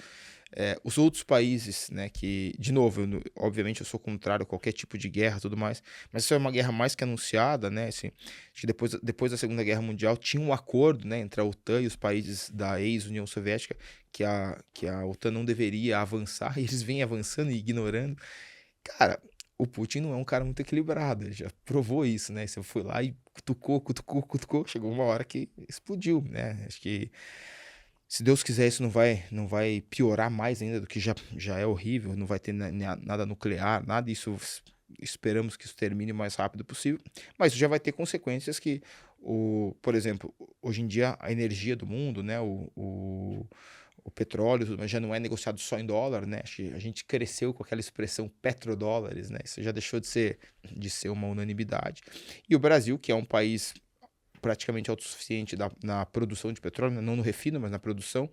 Os outros países, né, que, de novo, obviamente eu sou contrário a qualquer tipo de guerra e tudo mais, mas isso é uma guerra mais que anunciada, né, assim, acho que depois da Segunda Guerra Mundial tinha um acordo, né, entre a OTAN e os países da ex-União Soviética que a OTAN não deveria avançar, e eles vêm avançando e ignorando. Cara, o Putin não é um cara muito equilibrado, ele já provou isso, né, você foi lá e cutucou, chegou uma hora que explodiu, né, acho que se Deus quiser, isso não vai piorar mais ainda do que já é horrível, não vai ter nada nuclear, nada, isso esperamos que isso termine o mais rápido possível, mas isso já vai ter consequências que, por exemplo, hoje em dia a energia do mundo, né, o petróleo, tudo mais, já não é negociado só em dólar, né, acho que a gente cresceu com aquela expressão petrodólares, né, isso já deixou de ser uma unanimidade, e o Brasil, que é um país praticamente autossuficiente na produção de petróleo, não no refino, mas na produção,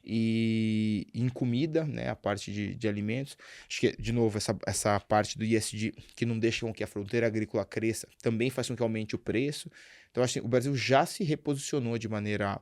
e em comida, né, a parte de alimentos. Acho que, de novo, essa parte do ESG, que não deixa com que a fronteira agrícola cresça, também faz com que aumente o preço. Então, acho que o Brasil já se reposicionou de maneira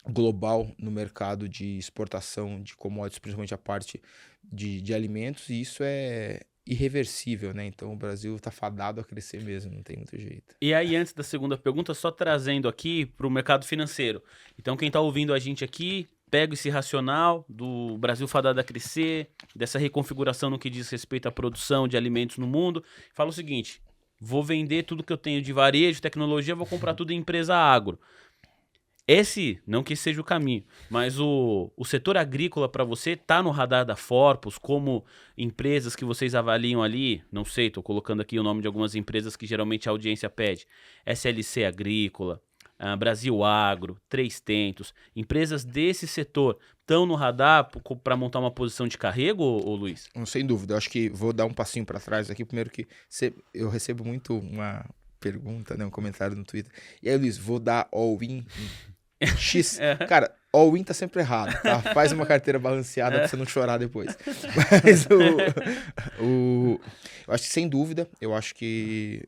global no mercado de exportação de commodities, principalmente a parte de alimentos, e isso é irreversível, né? Então o Brasil tá fadado a crescer mesmo, não tem muito jeito. E aí, antes da segunda pergunta, só trazendo aqui para o mercado financeiro. Então, quem está ouvindo a gente aqui, pega esse racional do Brasil fadado a crescer, dessa reconfiguração no que diz respeito à produção de alimentos no mundo, fala o seguinte: vou vender tudo que eu tenho de varejo, tecnologia, vou comprar tudo em empresa agro. Não que esse seja o caminho, mas o setor agrícola para você está no radar da Forpus como empresas que vocês avaliam ali, não sei, estou colocando aqui o nome de algumas empresas que geralmente a audiência pede, SLC Agrícola, Brasil Agro, Três Tentos, empresas desse setor estão no radar para montar uma posição de carrego, ô Luiz? Sem dúvida, eu acho que vou dar um passinho para trás aqui, primeiro que eu recebo muito uma pergunta, né, um comentário no Twitter, e aí Luiz, vou dar all-in X. Cara, all-in tá sempre errado, tá? Faz uma carteira balanceada pra você não chorar depois. Mas eu acho que, sem dúvida, eu acho que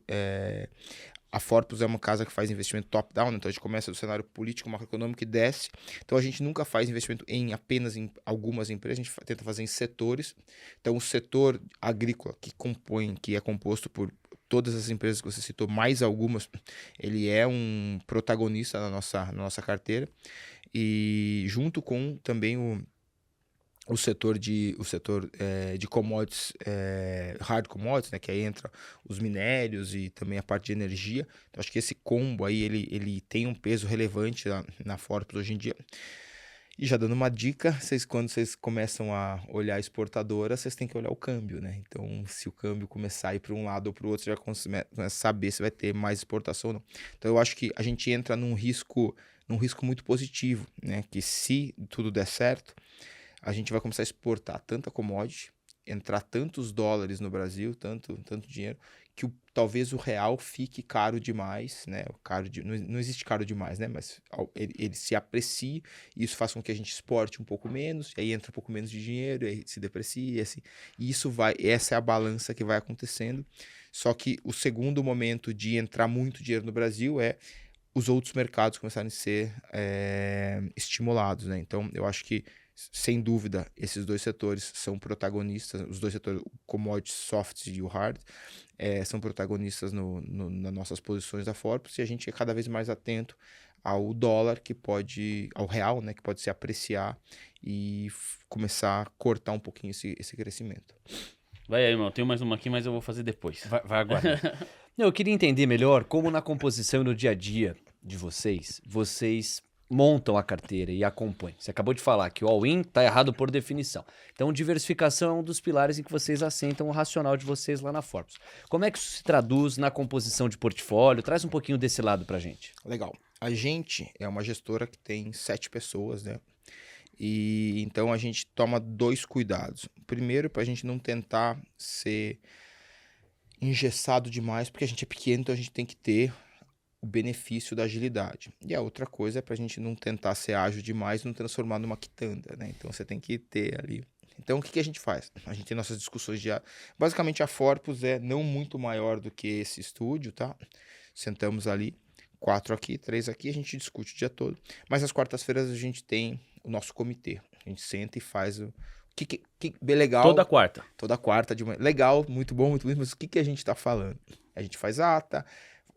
a Forpus é uma casa que faz investimento top-down, então a gente começa do cenário político, macroeconômico e desce. Então a gente nunca faz investimento apenas em algumas empresas, a gente tenta fazer em setores. Então o setor agrícola que é composto por todas as empresas que você citou, mais algumas, ele é um protagonista na nossa carteira. E junto com também o setor de commodities, hard commodities, né, que aí entra os minérios e também a parte de energia. Então, acho que esse combo aí, ele tem um peso relevante na Forpus hoje em dia. E já dando uma dica, quando vocês começam a olhar a exportadora, vocês têm que olhar o câmbio, né? Então, se o câmbio começar a ir para um lado ou para o outro, você já começa a saber se vai ter mais exportação ou não. Então, eu acho que a gente entra num risco muito positivo, né? Que se tudo der certo, a gente vai começar a exportar tanta commodity, entrar tantos dólares no Brasil, tanto dinheiro, que talvez o real fique caro demais, né? Não existe caro demais, né? Mas ele se aprecia e isso faz com que a gente exporte um pouco menos, e aí entra um pouco menos de dinheiro, e aí se deprecia, assim. E essa é a balança que vai acontecendo. Só que o segundo momento de entrar muito dinheiro no Brasil é os outros mercados começarem a ser estimulados, né? Então, eu acho que, sem dúvida, esses dois setores são protagonistas, os dois setores, o commodities soft e o hard, são protagonistas nas nossas posições da Forpus, e a gente é cada vez mais atento ao dólar, ao real, né, que pode se apreciar e começar a cortar um pouquinho esse crescimento. Vai aí, irmão. Tenho mais uma aqui, mas eu vou fazer depois. Vai agora. Eu queria entender melhor como na composição e no dia a dia de vocês montam a carteira e acompanham. Você acabou de falar que o all-in está errado por definição. Então, diversificação é um dos pilares em que vocês assentam o racional de vocês lá na Forpus. Como é que isso se traduz na composição de portfólio? Traz um pouquinho desse lado pra gente. Legal. A gente é uma gestora que tem 7 pessoas, né? E então a gente toma 2 cuidados. Primeiro, para a gente não tentar ser engessado demais, porque a gente é pequeno, então a gente tem que ter o benefício da agilidade. E a outra coisa é para a gente não tentar ser ágil demais e não transformar numa quitanda, né? Então você tem que ter ali. Então o que a gente faz? A gente tem nossas discussões diárias. Basicamente a Forpus é não muito maior do que esse estúdio, tá? Sentamos ali, 4 aqui, 3 aqui, a gente discute o dia todo. Mas às quartas-feiras a gente tem o nosso comitê. A gente senta e faz o que legal. Toda quarta. Toda quarta de manhã. Legal, muito bom, muito lindo, mas o que a gente está falando? A gente faz ata,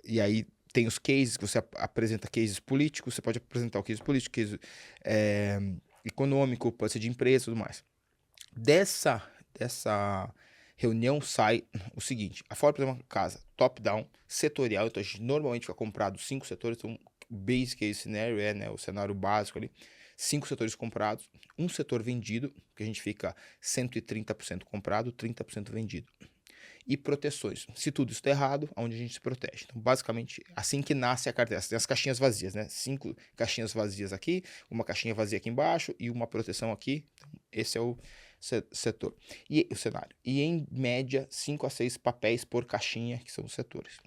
e aí tem os cases, que você apresenta cases políticos, você pode apresentar o case político, case econômico, pode ser de empresa e tudo mais. Dessa reunião sai o seguinte: a Ford é uma casa top-down, setorial, então a gente normalmente fica comprado 5 setores, então o base case scenario né, o cenário básico ali, 5 setores comprados, um setor vendido, que a gente fica 130% comprado, 30% vendido. E proteções. Se tudo está errado, onde a gente se protege. Então, basicamente, assim que nasce a carteira. Tem as caixinhas vazias, né? 5 caixinhas vazias aqui, uma caixinha vazia aqui embaixo e uma proteção aqui. Então, esse é o setor. E o cenário. E, em média, 5 a 6 papéis por caixinha, que são os setores.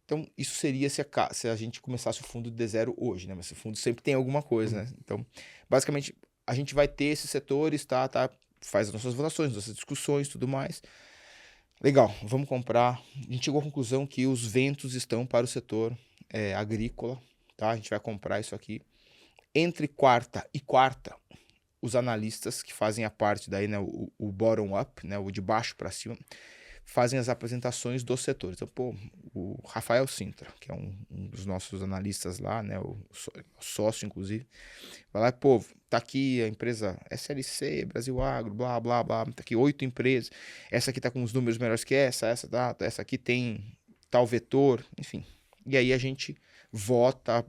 Então, isso seria se a gente começasse o fundo de zero hoje, né? Mas o fundo sempre tem alguma coisa, né? Então, basicamente, a gente vai ter esses setores, tá? Faz as nossas votações, nossas discussões, tudo mais. Legal, vamos comprar. A gente chegou à conclusão que os ventos estão para o setor agrícola, tá? A gente vai comprar isso aqui. Entre quarta e quarta, os analistas que fazem a parte daí, né? O bottom-up, né? O de baixo para cima, fazem as apresentações dos setores. Então, pô, o Rafael Sintra, que é um dos nossos analistas lá, né, o sócio, inclusive, vai lá, pô, tá aqui a empresa SLC, Brasil Agro, blá, blá, blá, tá aqui 8 empresas, essa aqui tá com os números melhores que essa aqui tem tal vetor, enfim. E aí a gente vota,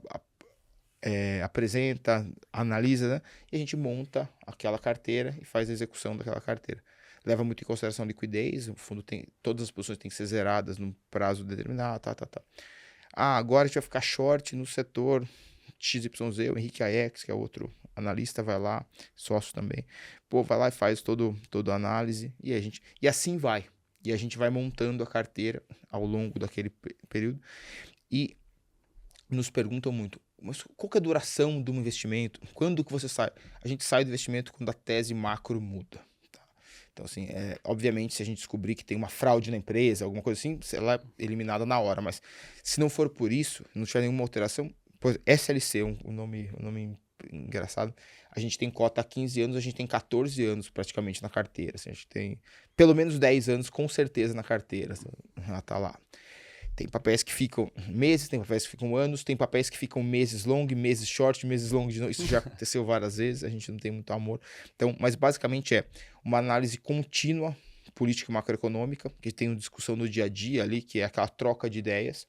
apresenta, analisa, né, e a gente monta aquela carteira e faz a execução daquela carteira. Leva muito em consideração a liquidez, o fundo tem, todas as posições têm que ser zeradas num prazo determinado, agora a gente vai ficar short no setor XYZ, o Henrique Aiex, que é outro analista, vai lá, sócio também, pô, vai lá e faz toda a análise, e assim vai. E a gente vai montando a carteira ao longo daquele período, e nos perguntam muito, mas qual que é a duração de um investimento? Quando que você sai? A gente sai do investimento quando a tese macro muda. Então, assim, obviamente, se a gente descobrir que tem uma fraude na empresa, alguma coisa assim, ela é eliminada na hora. Mas se não for por isso, não tiver nenhuma alteração, pois SLC, um nome engraçado, a gente tem cota há 15 anos, a gente tem 14 anos praticamente na carteira. Assim, a gente tem pelo menos 10 anos com certeza na carteira. Ela tá lá. Tem papéis que ficam meses, tem papéis que ficam anos, tem papéis que ficam meses long, meses short, meses long de novo. Isso já aconteceu várias vezes, a gente não tem muito amor. Então, mas basicamente é uma análise contínua, política e macroeconômica, que tem uma discussão no dia a dia ali, que é aquela troca de ideias.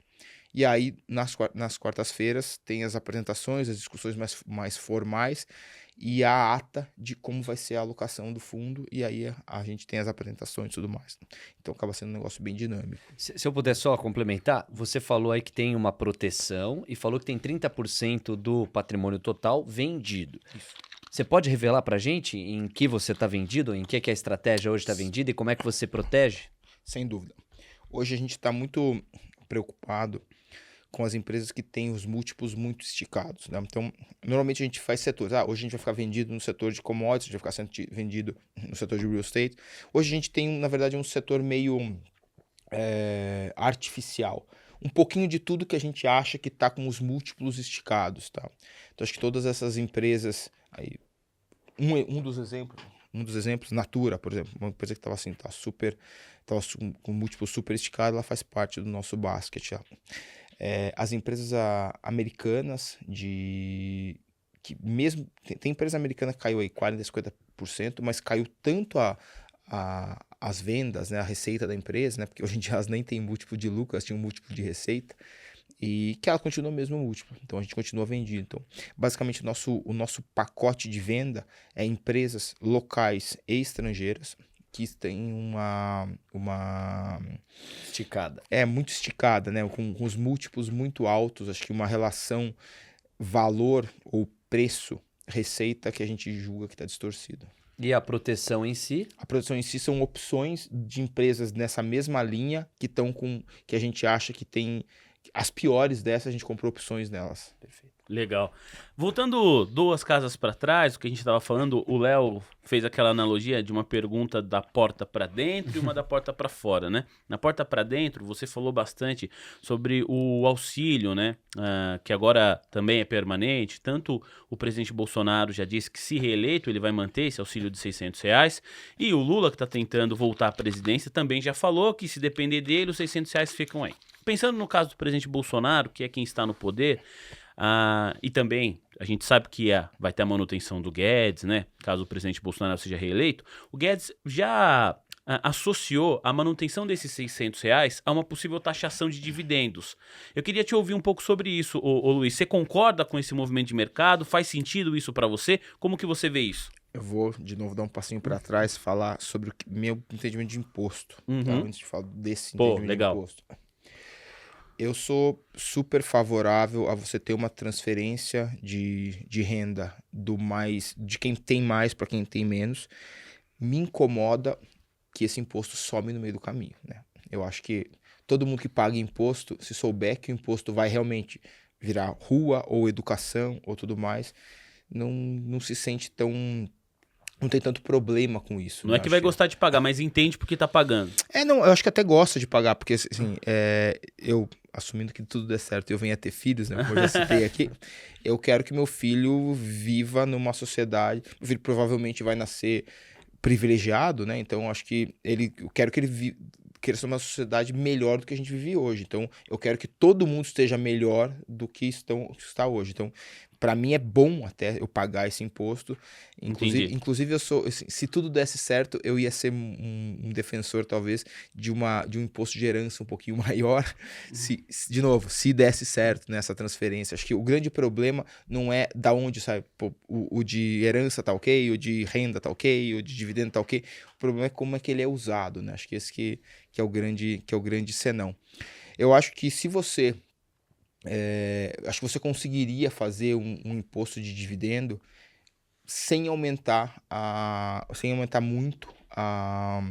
E aí, nas quartas-feiras, tem as apresentações, as discussões mais formais e a ata de como vai ser a alocação do fundo, e aí a gente tem as apresentações e tudo mais. Então acaba sendo um negócio bem dinâmico. Se eu puder só complementar, você falou aí que tem uma proteção e falou que tem 30% do patrimônio total vendido. Isso. Você pode revelar pra gente em que você está vendido, em que a estratégia hoje está vendida e como é que você protege? Sem dúvida. Hoje a gente está muito preocupado com as empresas que têm os múltiplos muito esticados, né? Então, normalmente a gente faz setores. Hoje a gente vai ficar vendido no setor de commodities, a gente vai ficar vendido no setor de real estate. Hoje a gente tem, na verdade, um setor meio artificial. Um pouquinho de tudo que a gente acha que está com os múltiplos esticados, tá? Então, acho que todas essas empresas... Aí, um dos exemplos, Natura, por exemplo, uma empresa que estava assim, estava com múltiplo super esticado, ela faz parte do nosso basket. As empresas americanas que mesmo tem empresa americana que caiu aí 40%, 50%, mas caiu tanto as vendas, né, a receita da empresa, né, porque hoje em dia elas nem têm múltiplo de lucro, elas tinham múltiplo de receita, e que ela continua mesmo múltiplo, então a gente continua vendendo. Então, basicamente o nosso pacote de venda é empresas locais e estrangeiras que tem uma esticada. Muito esticada, né? Com os múltiplos muito altos, acho que uma relação valor ou preço, receita que a gente julga que está distorcida. E a proteção em si? A proteção em si são opções de empresas nessa mesma linha que estão que a gente acha que tem as piores dessas, a gente comprou opções nelas. Perfeito. Legal. Voltando 2 casas para trás, o que a gente estava falando, o Léo fez aquela analogia de uma pergunta da porta para dentro e uma da porta para fora, né? Na porta para dentro, você falou bastante sobre o auxílio, né? Que agora também é permanente. Tanto o presidente Bolsonaro já disse que, se reeleito, ele vai manter esse auxílio de R$ 600. E o Lula, que está tentando voltar à presidência, também já falou que, se depender dele, os R$ 600 ficam aí. Pensando no caso do presidente Bolsonaro, que é quem está no poder, e também a gente sabe que vai ter a manutenção do Guedes, né? Caso o presidente Bolsonaro seja reeleito, o Guedes já associou a manutenção desses R$ 600 a uma possível taxação de dividendos. Eu queria te ouvir um pouco sobre isso, ô Luiz. Você concorda com esse movimento de mercado? Faz sentido isso para você? Como que você vê isso? Eu vou, de novo, dar um passinho para trás, falar sobre o meu entendimento de imposto. Tá? Antes de falar desse entendimento legal. de imposto. Eu sou super favorável a você ter uma transferência de renda de quem tem mais para quem tem menos. Me incomoda que esse imposto some no meio do caminho, né? Eu acho que todo mundo que paga imposto, se souber que o imposto vai realmente virar rua ou educação ou tudo mais, não se sente tão... Não tem tanto problema com isso. Não é que vai gostar de pagar, mas entende porque tá pagando. Não, eu acho que até gosta de pagar, porque assim, eu, assumindo que tudo der certo e eu venha ter filhos, né, como eu já citei aqui, eu quero que meu filho viva numa sociedade, meu filho provavelmente vai nascer privilegiado, né, então eu acho que eu quero que ele cresça numa sociedade melhor do que a gente vive hoje, então eu quero que todo mundo esteja melhor do que está hoje, então... Para mim é bom até eu pagar esse imposto. Inclusive eu sou, assim, se tudo desse certo, eu ia ser um defensor, talvez, de um imposto de herança um pouquinho maior. De novo, se desse certo nessa transferência. Acho que o grande problema não é da onde sai. Pô, o de herança tá ok, o de renda tá ok, o de dividendo tá ok. O problema é como é que ele é usado, né? Acho que esse que é o grande senão. Eu acho que se você... acho que você conseguiria fazer um imposto de dividendo sem aumentar muito a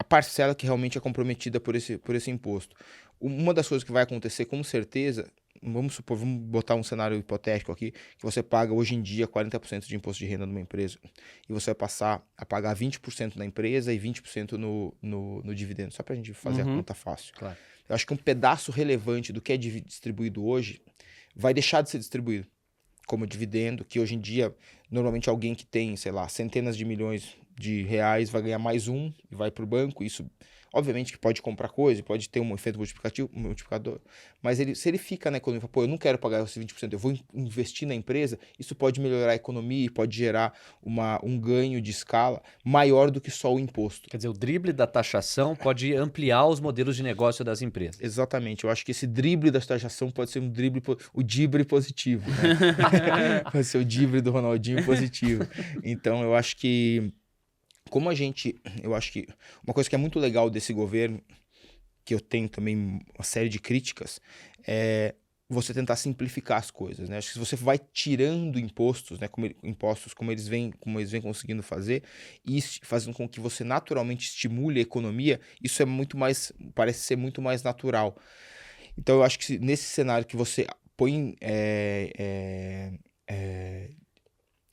parcela que realmente é comprometida por esse imposto. Uma das coisas que vai acontecer com certeza, vamos botar um cenário hipotético aqui, que você paga hoje em dia 40% de imposto de renda numa empresa e você vai passar a pagar 20% na empresa e 20% no dividendo, só para a gente fazer a conta fácil. Claro. Eu acho que um pedaço relevante do que é distribuído hoje vai deixar de ser distribuído como dividendo, que hoje em dia, normalmente alguém que tem, sei lá, centenas de milhões de reais vai ganhar mais e vai para o banco. Isso, obviamente, que pode comprar coisa, pode ter um efeito multiplicador, mas se ele fica na economia, pô, eu não quero pagar esses 20%, eu vou investir na empresa, isso pode melhorar a economia e pode gerar um ganho de escala maior do que só o imposto. Quer dizer, o drible da taxação pode ampliar os modelos de negócio das empresas. Exatamente, eu acho que esse drible da taxação pode ser o dibre positivo, né? Pode ser o dibre do Ronaldinho positivo. Então, eu acho que eu acho que uma coisa que é muito legal desse governo, que eu tenho também uma série de críticas, é você tentar simplificar as coisas, né? Acho que se você vai tirando impostos, né, como eles vêm conseguindo fazer, e fazendo com que você naturalmente estimule a economia, isso parece ser muito mais natural. Então eu acho que nesse cenário que você põe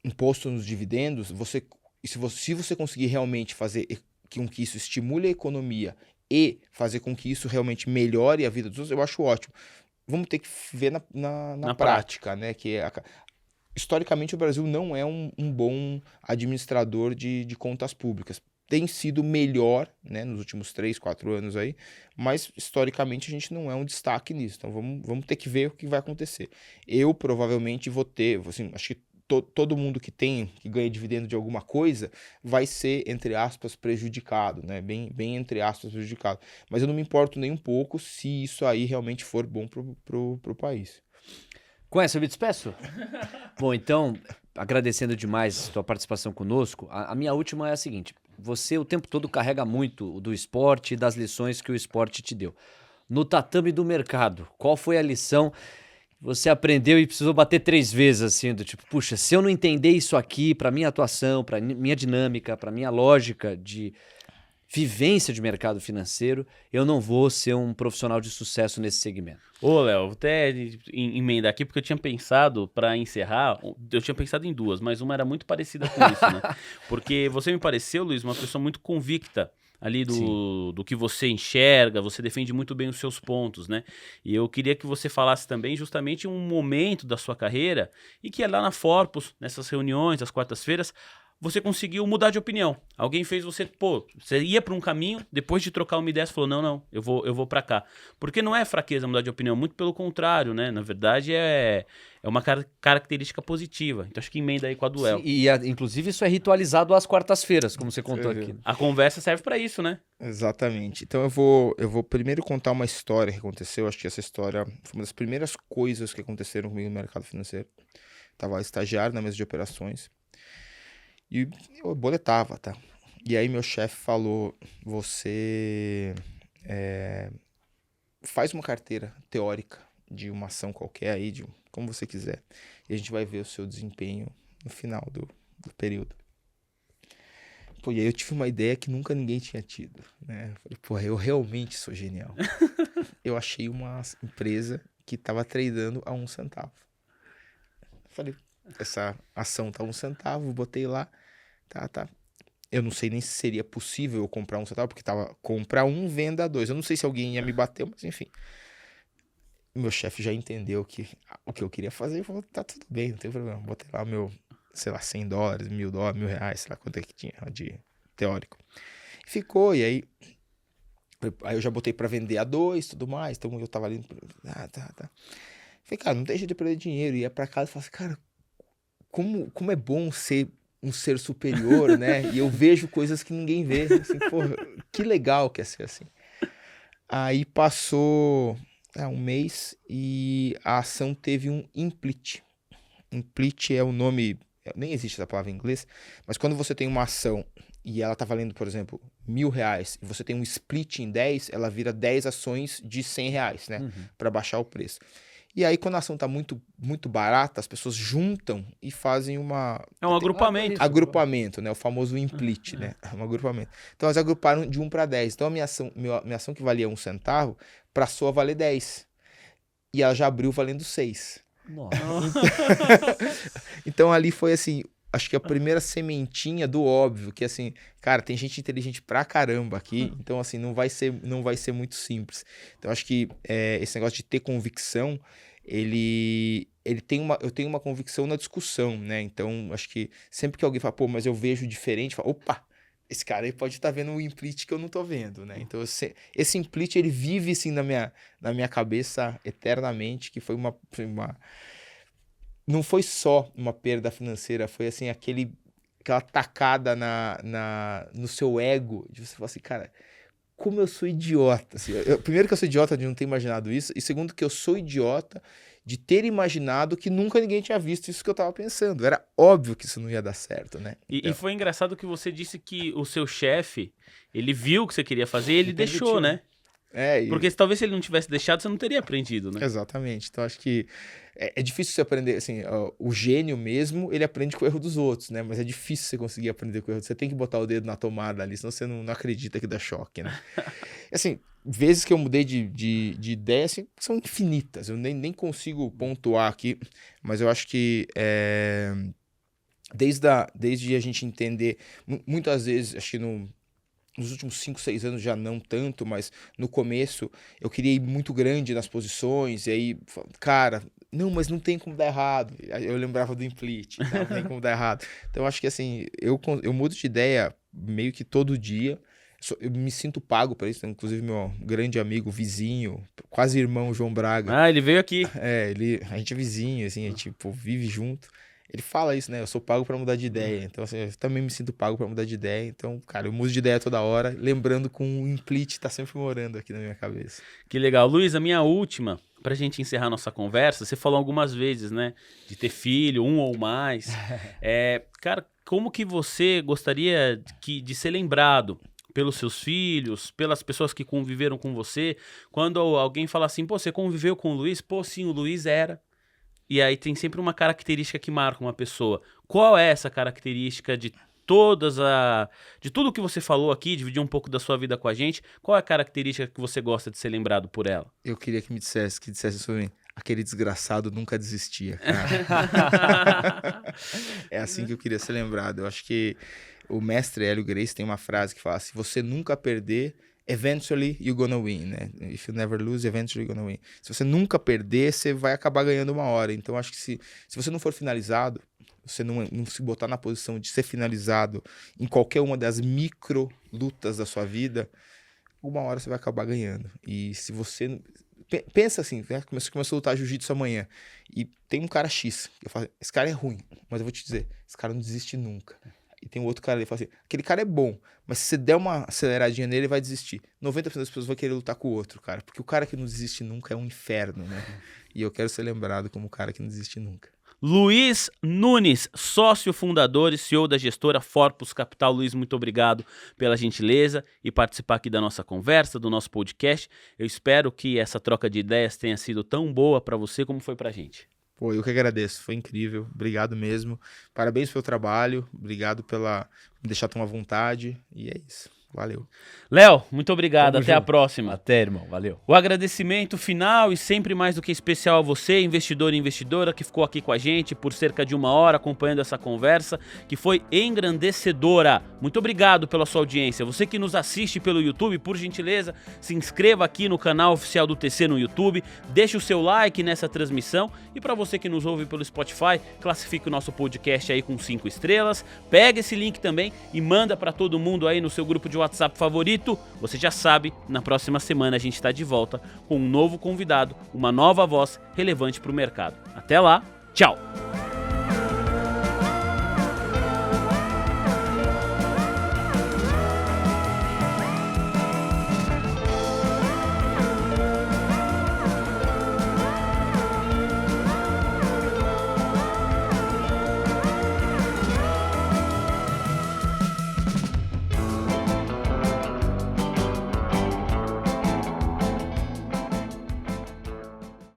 imposto nos dividendos, se você conseguir realmente fazer com que isso estimule a economia e fazer com que isso realmente melhore a vida dos outros, eu acho ótimo. Vamos ter que ver na prática, né? Historicamente, o Brasil não é um bom administrador de contas públicas. Tem sido melhor, né, nos últimos 3, 4 anos aí, mas historicamente a gente não é um destaque nisso. Então vamos ter que ver o que vai acontecer. Eu provavelmente vou ter, assim, acho que todo mundo que ganha dividendo de alguma coisa vai ser, entre aspas, prejudicado, né? Bem entre aspas, prejudicado. Mas eu não me importo nem um pouco se isso aí realmente for bom pro país. Com essa eu me despeço? Bom, então, agradecendo demais a tua participação conosco, a minha última é a seguinte: você o tempo todo carrega muito do esporte e das lições que o esporte te deu. No tatame do mercado, qual foi a lição você aprendeu e precisou bater 3 vezes, assim, do tipo, puxa, se eu não entender isso aqui para minha atuação, para minha dinâmica, para minha lógica de vivência de mercado financeiro, eu não vou ser um profissional de sucesso nesse segmento. Ô, Léo, vou até emendar aqui, porque eu tinha pensado, pra encerrar, eu tinha pensado em duas, mas uma era muito parecida com isso, né? Porque você me pareceu, Luiz, uma pessoa muito convicta ali do que você enxerga, você defende muito bem os seus pontos, né? E eu queria que você falasse também justamente um momento da sua carreira e que é lá na Forpus, nessas reuniões, às quartas-feiras, você conseguiu mudar de opinião. Alguém fez você, pô, você ia para um caminho, depois de trocar uma ideia, você falou, não, eu vou para cá. Porque não é fraqueza mudar de opinião, muito pelo contrário, né? Na verdade, é uma característica positiva. Então, acho que emenda aí com a do Léo. Inclusive, isso é ritualizado às quartas-feiras, como você contou aqui. A conversa serve para isso, né? Exatamente. Então eu vou primeiro contar uma história que aconteceu. Acho que essa história foi uma das primeiras coisas que aconteceram comigo no mercado financeiro. Tava estagiário na mesa de operações. E eu boletava, tá? E aí meu chefe falou, você faz uma carteira teórica de uma ação qualquer aí, como você quiser. E a gente vai ver o seu desempenho no final do período. Pô, e aí eu tive uma ideia que nunca ninguém tinha tido, né? Eu falei, pô, eu realmente sou genial. Eu achei uma empresa que tava tradando a 1 centavo. Falei, essa ação tá 1 centavo, botei lá, tá. Eu não sei nem se seria possível eu comprar 1 centavo, porque tava compra 1, venda 2. Eu não sei se alguém ia me bater, mas enfim. Meu chefe já entendeu o que eu queria fazer e falou, tá tudo bem, não tem problema. Botei lá meu, sei lá, $100, $1.000, R$1.000, sei lá quanto é que tinha de teórico. Ficou, e aí eu já botei pra vender a 2 e tudo mais, então eu tava ali, tá. Falei, cara, não deixa de perder dinheiro. Ia pra casa e falei assim, cara, como é bom ser um ser superior, né? E eu vejo coisas que ninguém vê. Assim, porra, que legal que é ser assim. Aí passou um mês e a ação teve um implit. Implit é o nome, nem existe essa palavra em inglês, mas quando você tem uma ação e ela tá valendo, por exemplo, R$1.000, e você tem um split em 10, ela vira 10 ações de R$100, né? Pra baixar o preço. E aí, quando a ação tá muito, muito barata, as pessoas juntam e fazem uma... É um agrupamento. Agrupamento, né? O famoso implit, né? Um agrupamento. Então, elas agruparam de 1 para 10. Então, a minha ação que valia 1 centavo, passou a valer 10. E ela já abriu valendo 6. Nossa. Então, ali foi assim... Acho que a primeira sementinha do óbvio, que assim, cara, tem gente inteligente pra caramba aqui, então assim, não vai ser muito simples. Então acho que esse negócio de ter convicção, eu tenho uma convicção na discussão, né? Então acho que sempre que alguém fala, pô, mas eu vejo diferente, fala, opa, esse cara aí pode estar vendo um implit que eu não tô vendo, né? Então esse implit, ele vive assim na minha cabeça eternamente, que foi uma não foi só uma perda financeira, foi assim, aquela tacada no seu ego, de você falar assim, cara, como eu sou idiota. Assim, primeiro que eu sou idiota de não ter imaginado isso, e segundo que eu sou idiota de ter imaginado que nunca ninguém tinha visto isso que eu tava pensando. Era óbvio que isso não ia dar certo, né? E foi engraçado que você disse que o seu chefe, ele viu o que você queria fazer e ele deixou, né? Porque talvez se ele não tivesse deixado, você não teria aprendido, né? Exatamente. Então, acho que é difícil você aprender, assim, o gênio mesmo, ele aprende com o erro dos outros, né? Mas é difícil você conseguir aprender com o erro. Você tem que botar o dedo na tomada ali, senão você não acredita que dá choque, né? Assim, vezes que eu mudei de ideia, assim, são infinitas. Eu nem consigo pontuar aqui, mas eu acho que desde a gente entender, muitas vezes, acho que nos últimos 5, 6 anos já não tanto, mas no começo eu queria ir muito grande nas posições, e aí, cara, não, mas não tem como dar errado. Eu lembrava do implit, não tem como dar errado. Então acho que assim, eu mudo de ideia meio que todo dia, eu me sinto pago para isso, inclusive meu grande amigo, vizinho, quase irmão, João Braga. Ah, ele veio aqui. A gente é vizinho, assim, a gente vive junto. Ele fala isso, né? Eu sou pago pra mudar de ideia. Então, assim, eu também me sinto pago pra mudar de ideia. Então, cara, eu mudo de ideia toda hora, lembrando com o implit tá sempre morando aqui na minha cabeça. Que legal. Luiz, a minha última, pra gente encerrar nossa conversa, você falou algumas vezes, né? De ter filho, um ou mais. Cara, como que você gostaria de ser lembrado pelos seus filhos, pelas pessoas que conviveram com você? Quando alguém fala assim, pô, você conviveu com o Luiz? Pô, sim, o Luiz era... E aí tem sempre uma característica que marca uma pessoa. Qual é essa característica de de tudo que você falou aqui, dividir um pouco da sua vida com a gente, qual é a característica que você gosta de ser lembrado por ela? Eu queria que dissesse sobre mim. Aquele desgraçado nunca desistia, cara. É assim que eu queria ser lembrado. Eu acho que o mestre Hélio Gracie tem uma frase que fala: se você nunca perder, eventually you're gonna win, né? If you never lose, eventually you're gonna win. Se você nunca perder, você vai acabar ganhando uma hora. Então, acho que se você não for finalizado, você não se botar na posição de ser finalizado em qualquer uma das micro lutas da sua vida, uma hora você vai acabar ganhando. E se você... Pensa assim, né? Você começou a lutar jiu-jitsu amanhã e tem um cara X. Eu falo, esse cara é ruim, mas eu vou te dizer, esse cara não desiste nunca. E tem um outro cara ali que fala assim, aquele cara é bom, mas se você der uma aceleradinha nele, ele vai desistir. 90% das pessoas vão querer lutar com o outro, cara. Porque o cara que não desiste nunca é um inferno, né? E eu quero ser lembrado como o cara que não desiste nunca. Luiz Nunes, sócio fundador e CEO da gestora Forpus Capital. Luiz, muito obrigado pela gentileza e participar aqui da nossa conversa, do nosso podcast. Eu espero que essa troca de ideias tenha sido tão boa para você como foi pra gente. Pô, eu que agradeço, foi incrível, obrigado mesmo. Parabéns pelo trabalho, obrigado pela me deixar tão à vontade, e é isso. Valeu. Léo, muito obrigado. Tamo Até a junto. próxima. Até, irmão. Valeu. O agradecimento final e sempre mais do que especial a você, investidor e investidora, que ficou aqui com a gente por cerca de 1 hora acompanhando essa conversa, que foi engrandecedora. Muito obrigado pela sua audiência. Você que nos assiste pelo YouTube, por gentileza, se inscreva aqui no canal oficial do TC no YouTube, deixe o seu like nessa transmissão e para você que nos ouve pelo Spotify, classifique o nosso podcast aí com 5 estrelas, pega esse link também e manda para todo mundo aí no seu grupo de WhatsApp favorito. Você já sabe, na próxima semana a gente está de volta com um novo convidado, uma nova voz relevante para o mercado. Até lá, tchau!